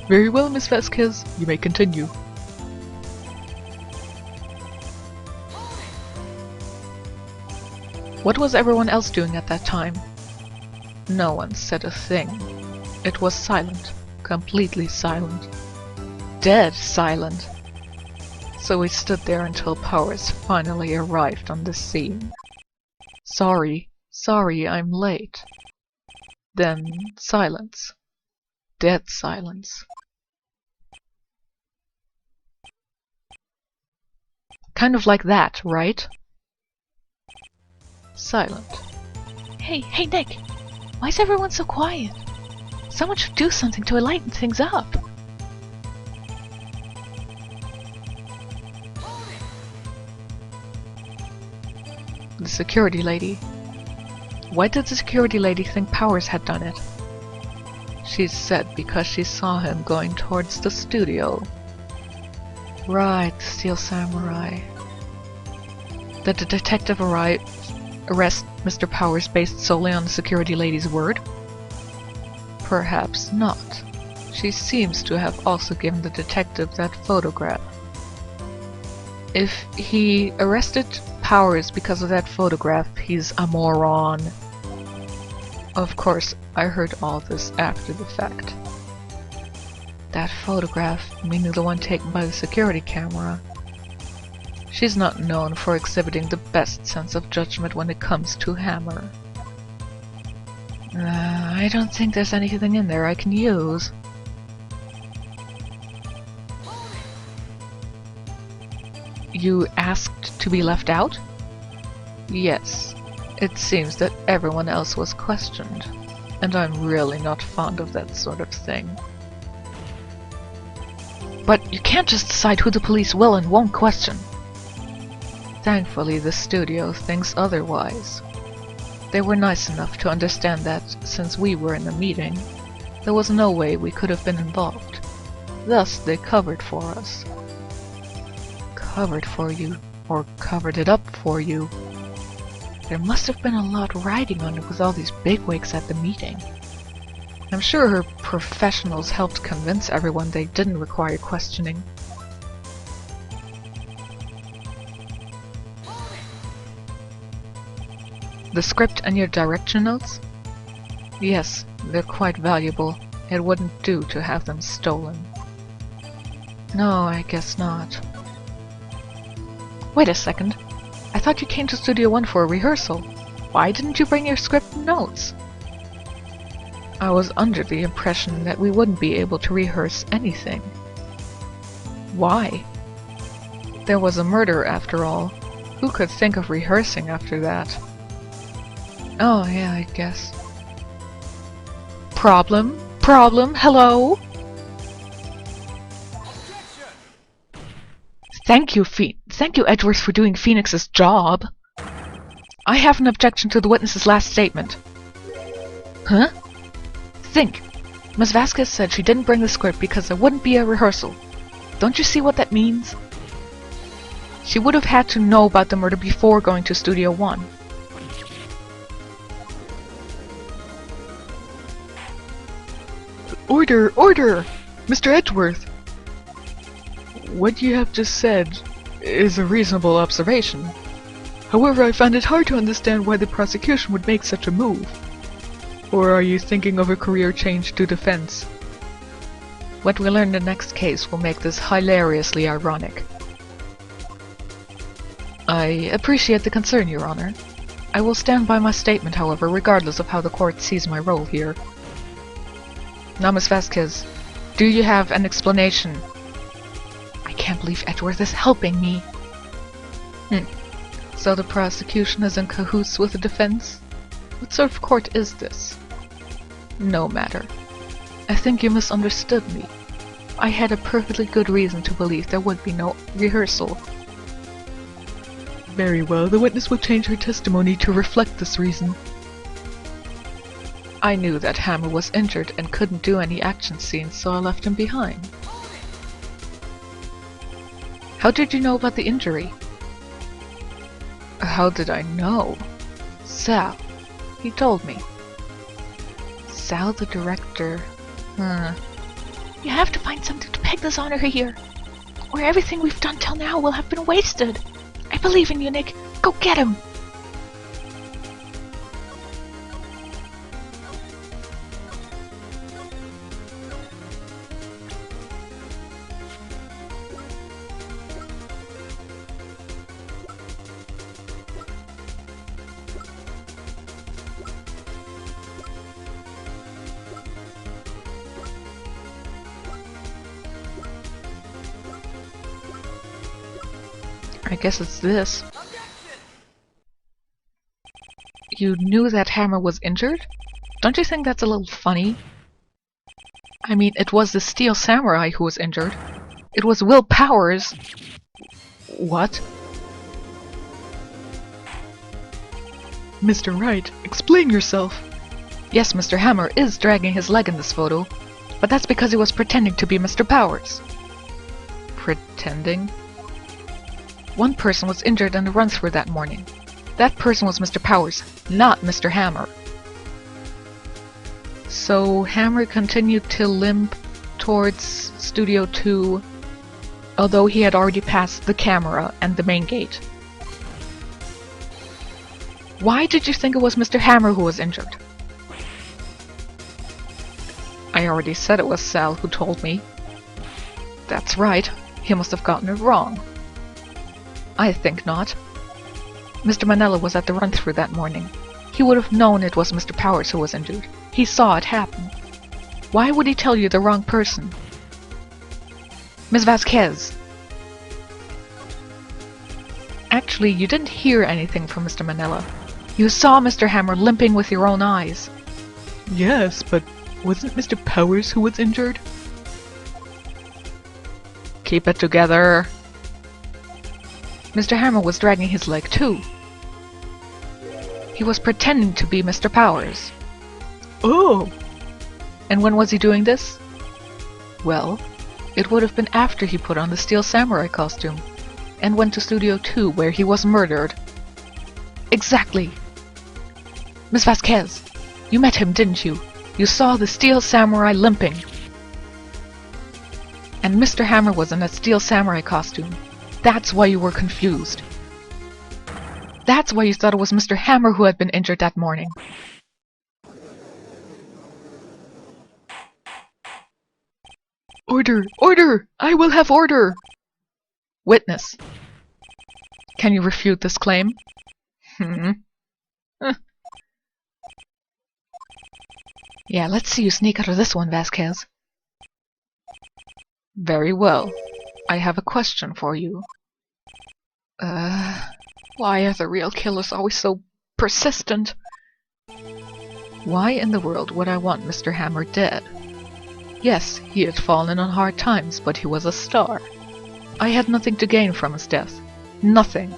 Very well, Miss Vasquez, you may continue. What was everyone else doing at that time? No one said a thing. It was silent. Completely silent. Dead silent. So we stood there until Powers finally arrived on the scene. Sorry, I'm late. Then silence. Dead silence. Kind of like that, right? Silent. Hey Nick! Why is everyone so quiet? Someone should do something to lighten things up. The security lady. Why did the security lady think Powers had done it? She said because she saw him going towards the studio. Right, the Steel Samurai. Did the detective arrest Mr. Powers based solely on the security lady's word? Perhaps not. She seems to have also given the detective that photograph. If he arrested Powers because of that photograph, he's a moron. Of course, I heard all this after the fact. That photograph, meaning the one taken by the security camera. She's not known for exhibiting the best sense of judgment when it comes to Hammer. I don't think there's anything in there I can use. You asked to be left out? Yes. It seems that everyone else was questioned, and I'm really not fond of that sort of thing. But you can't just decide who the police will and won't question. Thankfully, the studio thinks otherwise. They were nice enough to understand that, since we were in the meeting, there was no way we could have been involved. Thus, they covered for us. Covered for you, or covered it up for you. There must have been a lot riding on it with all these bigwigs at the meeting. I'm sure her professionals helped convince everyone they didn't require questioning. The script and your direction notes? Yes, they're quite valuable. It wouldn't do to have them stolen. No, I guess not. Wait a second. I thought you came to Studio 1 for a rehearsal. Why didn't you bring your script and notes? I was under the impression that we wouldn't be able to rehearse anything. Why? There was a murder after all. Who could think of rehearsing after that? Oh yeah, I guess. Problem? Hello? Thank you, Edgeworth, for doing Phoenix's job. I have an objection to the witness's last statement. Huh? Think. Ms. Vasquez said she didn't bring the script because there wouldn't be a rehearsal. Don't you see what that means? She would have had to know about the murder before going to Studio 1. Order! Order! Mr. Edgeworth! What you have just said is a reasonable observation. However, I find it hard to understand why the prosecution would make such a move. Or are you thinking of a career change to defense? What we learn in the next case will make this hilariously ironic. I appreciate the concern, Your Honor. I will stand by my statement, however, regardless of how the court sees my role here. Now, Miss Vasquez, do you have an explanation? I can't believe Edgeworth is helping me. So the prosecution is in cahoots with the defense? What sort of court is this? No matter. I think you misunderstood me. I had a perfectly good reason to believe there would be no rehearsal. Very well, the witness will change her testimony to reflect this reason. I knew that Hammer was injured and couldn't do any action scenes, so I left him behind. How did you know about the injury? How did I know? Sal. He told me. Sal, the director. You have to find something to peg this on her here, or everything we've done till now will have been wasted. I believe in you, Nick. Go get him! I guess it's this. You knew that Hammer was injured? Don't you think that's a little funny? I mean, it was the Steel Samurai who was injured. It was Will Powers. What? Mr. Wright, explain yourself. Yes, Mr. Hammer is dragging his leg in this photo, but that's because he was pretending to be Mr. Powers. Pretending? One person was injured in the run-through that morning. That person was Mr. Powers, not Mr. Hammer. So Hammer continued to limp towards Studio 2, although he had already passed the camera and the main gate. Why did you think it was Mr. Hammer who was injured? I already said it was Sal who told me. That's right, he must have gotten it wrong. I think not. Mr. Manella was at the run-through that morning. He would have known it was Mr. Powers who was injured. He saw it happen. Why would he tell you the wrong person? Ms. Vasquez! Actually, you didn't hear anything from Mr. Manella. You saw Mr. Hammer limping with your own eyes. Yes, but wasn't Mr. Powers who was injured? Keep it together. Mr. Hammer was dragging his leg too. He was pretending to be Mr. Powers. Oh! And when was he doing this? Well, it would have been after he put on the Steel Samurai costume and went to Studio 2 where he was murdered. Exactly! Miss Vasquez, you met him, didn't you? You saw the Steel Samurai limping. And Mr. Hammer was in a Steel Samurai costume. That's why you were confused. That's why you thought it was Mr. Hammer who had been injured that morning. Order! Order! I will have order! Witness. Can you refute this claim? Yeah, let's see you sneak out of this one, Vasquez. Very well. I have a question for you. Why are the real killers always so persistent? Why in the world would I want Mr. Hammer dead? Yes, he had fallen on hard times, but he was a star. I had nothing to gain from his death. Nothing.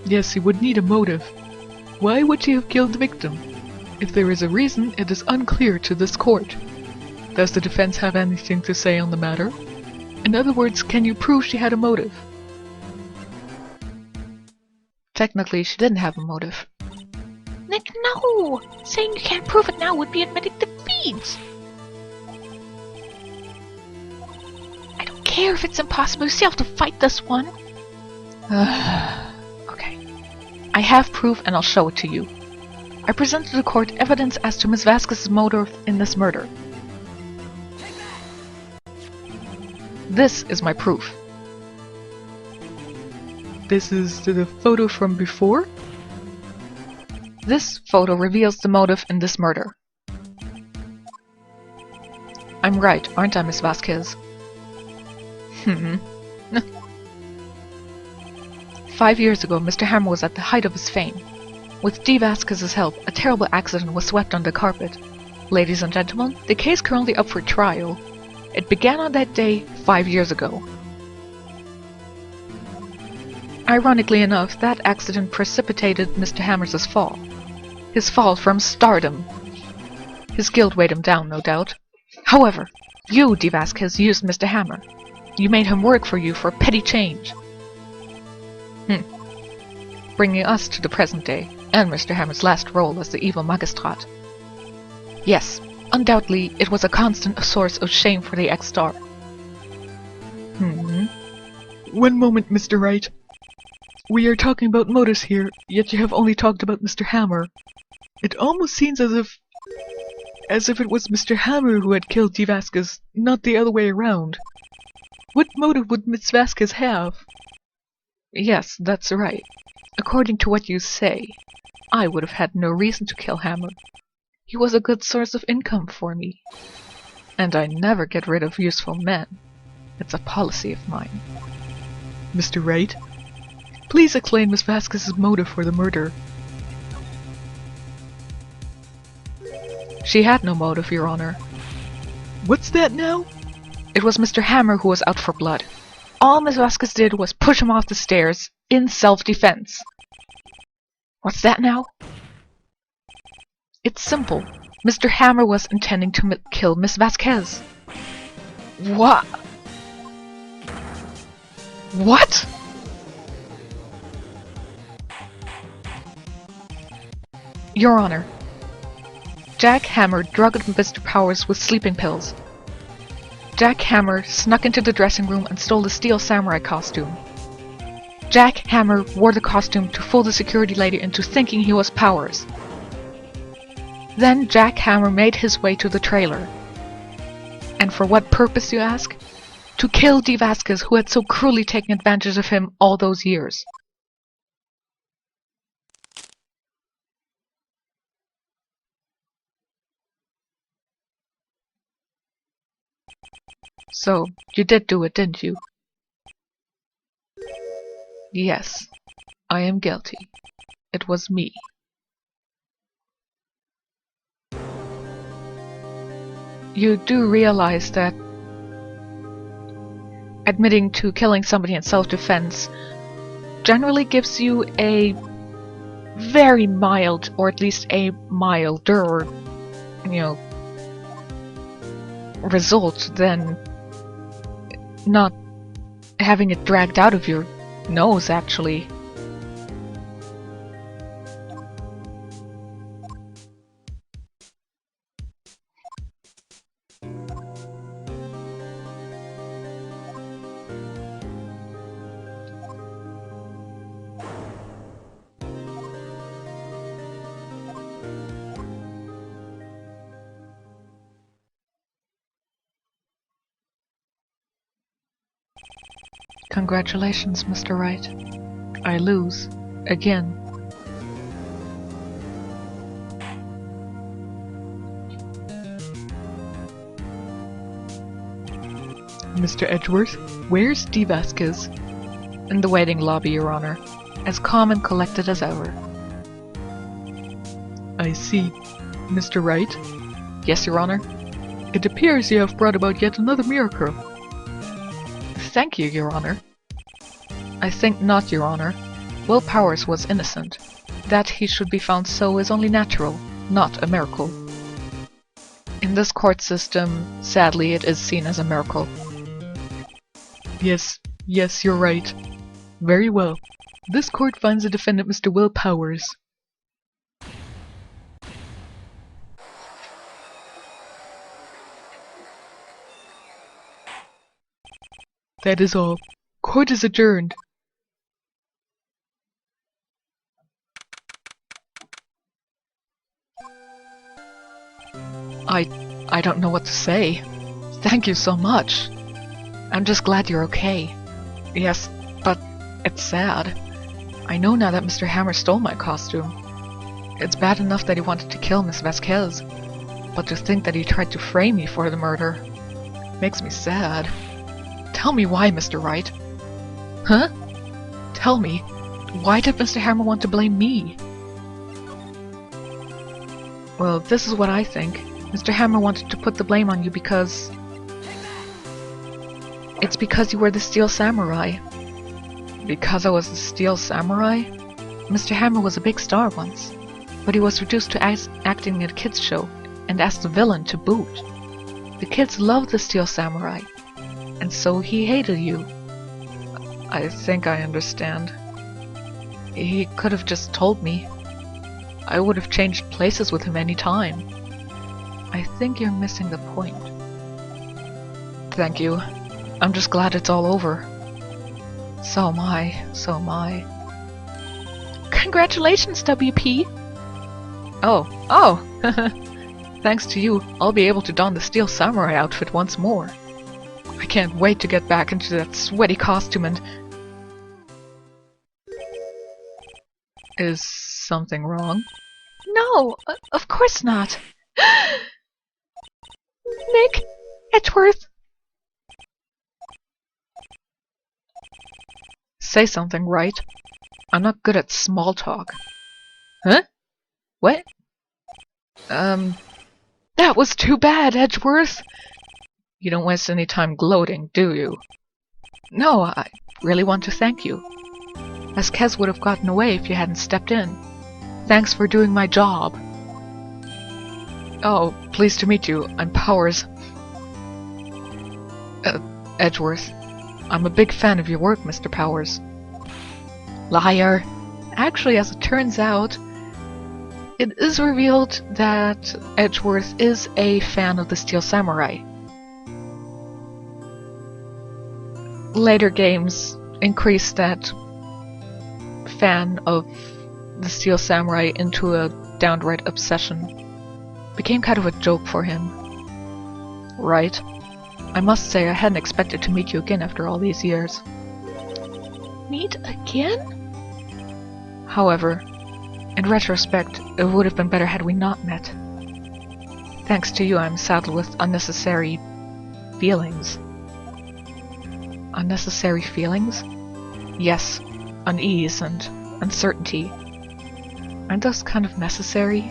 Yes, he would need a motive. Why would he have killed the victim? If there is a reason, it is unclear to this court. Does the defense have anything to say on the matter? In other words, can you prove she had a motive? Technically, she didn't have a motive. Nick, no! Saying you can't prove it now would be admitting defeat! I don't care if it's impossible, you still have to fight this one. Okay. I have proof and I'll show it to you. I present to the court evidence as to Miss Vasquez's motive in this murder. This is my proof. This is the photo from before? This photo reveals the motive in this murder. I'm right, aren't I, Miss Vasquez? 5 years ago, Mr. Hammer was at the height of his fame. With D. Vasquez's help, a terrible accident was swept under the carpet. Ladies and gentlemen, the case currently up for trial. It began on that day 5 years ago. Ironically enough, that accident precipitated Mr. Hammer's fall. His fall from stardom. His guilt weighed him down, no doubt. However, you, D. Vasquez, used Mr. Hammer. You made him work for you for petty change. Bringing us to the present day, and Mr. Hammer's last role as the evil magistrat. Yes, undoubtedly, it was a constant source of shame for the ex-star. One moment, Mr. Wright. We are talking about motives here, yet you have only talked about Mr. Hammer. It almost seems as if it was Mr. Hammer who had killed D. Vasquez, not the other way around. What motive would Miss Vasquez have? Yes, that's right. According to what you say, I would have had no reason to kill Hammer. He was a good source of income for me. And I never get rid of useful men. It's a policy of mine. Mr. Wright, please explain Miss Vasquez's motive for the murder. She had no motive, Your Honor. What's that now? It was Mr. Hammer who was out for blood. All Miss Vasquez did was push him off the stairs in self-defense. What's that now? It's simple. Mr. Hammer was intending to kill Miss Vasquez. What? What? Your Honor, Jack Hammer drugged Mr. Powers with sleeping pills. Jack Hammer snuck into the dressing room and stole the steel samurai costume. Jack Hammer wore the costume to fool the security lady into thinking he was Powers. Then Jack Hammer made his way to the trailer. And for what purpose, you ask? To kill D. Vasquez, who had so cruelly taken advantage of him all those years. So, you did do it, didn't you? Yes, I am guilty. It was me. You do realize that admitting to killing somebody in self-defense generally gives you a very mild, or at least a milder, result than not having it dragged out of your nose, actually. Congratulations, Mr. Wright. I lose. Again. Mr. Edgeworth, where's D. Vasquez? In the waiting lobby, Your Honor. As calm and collected as ever. I see. Mr. Wright? Yes, Your Honor? It appears you have brought about yet another miracle. thank you, Your Honor. I think not, Your Honor. Will Powers was innocent. That he should be found so is only natural, not a miracle. In this court system, sadly, it is seen as a miracle. Yes, you're right. Very well. This court finds the defendant Mr. Will Powers. That is all. Court is adjourned. I don't know what to say. Thank you so much. I'm just glad you're okay. Yes, but it's sad. I know now that Mr. Hammer stole my costume. It's bad enough that he wanted to kill Miss Vasquez, but to think that he tried to frame me for the murder makes me sad. Tell me why, Mr. Wright. Huh? Tell me, why did Mr. Hammer want to blame me? Well, this is what I think. Mr. Hammer wanted to put the blame on you because... It's because you were the Steel Samurai. Because I was the Steel Samurai? Mr. Hammer was a big star once, but he was reduced to acting at a kids' show, and as the villain to boot. The kids loved the Steel Samurai, and so he hated you. I think I understand. He could have just told me. I would have changed places with him any time. I think you're missing the point. Thank you. I'm just glad it's all over. So am I. So am I. Congratulations, WP! Oh! Thanks to you, I'll be able to don the Steel Samurai outfit once more. I can't wait to get back into that sweaty costume and... Is something wrong? No, of course not. Nick! Edgeworth! Say something, right? I'm not good at small talk. Huh? What? That was too bad, Edgeworth! You don't waste any time gloating, do you? No, I really want to thank you. Vasquez would have gotten away if you hadn't stepped in. Thanks for doing my job. Oh, pleased to meet you. I'm Powers. Edgeworth. I'm a big fan of your work, Mr. Powers. Liar. Actually, as it turns out, it is revealed that Edgeworth is a fan of the Steel Samurai. Later games increased that fan of the Steel Samurai into a downright obsession. Became kind of a joke for him. Right? I must say I hadn't expected to meet you again after all these years. Meet again? However, in retrospect, it would have been better had we not met. Thanks to you, I'm saddled with unnecessary feelings. Unnecessary feelings? Yes, unease and uncertainty. Aren't those kind of necessary?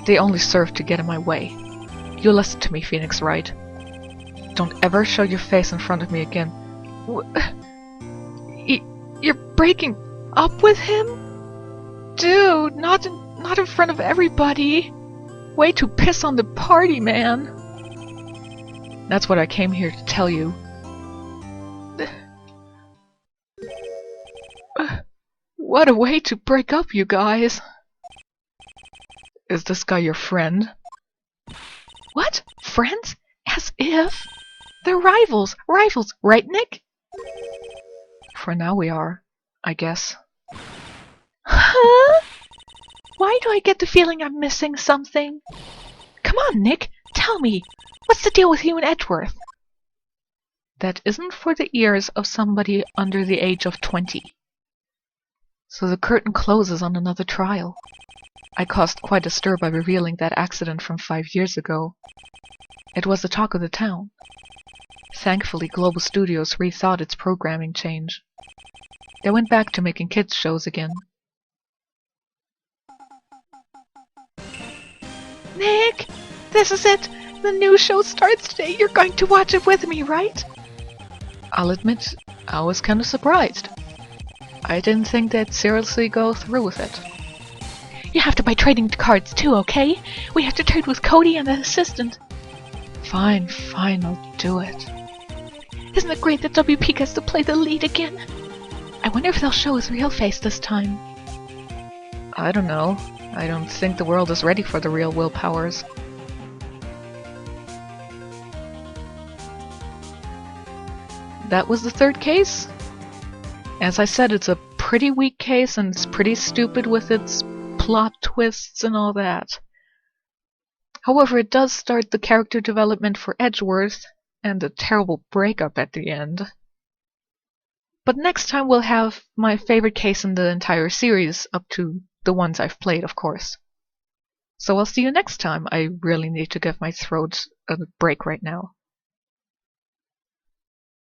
They only serve to get in my way. You listen to me, Phoenix Wright. Don't ever show your face in front of me again. You're breaking up with him? Dude, not in front of everybody. Way to piss on the party, man. That's what I came here to tell you. What a way to break up, you guys. Is this guy your friend? What? Friends? As if? They're rivals. Rivals, right, Nick? For now we are, I guess. Huh? Why do I get the feeling I'm missing something? Come on, Nick. Tell me. What's the deal with you and Edgeworth? That isn't for the ears of somebody under the age of 20. So the curtain closes on another trial. I caused quite a stir by revealing that accident from 5 years ago. It was the talk of the town. Thankfully, Global Studios rethought its programming change. They went back to making kids' shows again. Nick! This is it! The new show starts today. You're going to watch it with me, right? I'll admit, I was kind of surprised. I didn't think they'd seriously go through with it. You have to buy trading cards too, okay? We have to trade with Cody and the assistant. Fine, I'll do it. Isn't it great that WP gets to play the lead again? I wonder if they'll show his real face this time. I don't know. I don't think the world is ready for the real Will Powers. That was the third case. As I said, it's a pretty weak case and it's pretty stupid with its plot twists and all that. However, it does start the character development for Edgeworth and a terrible breakup at the end. But next time we'll have my favorite case in the entire series, up to the ones I've played, of course. So I'll see you next time. I really need to give my throat a break right now.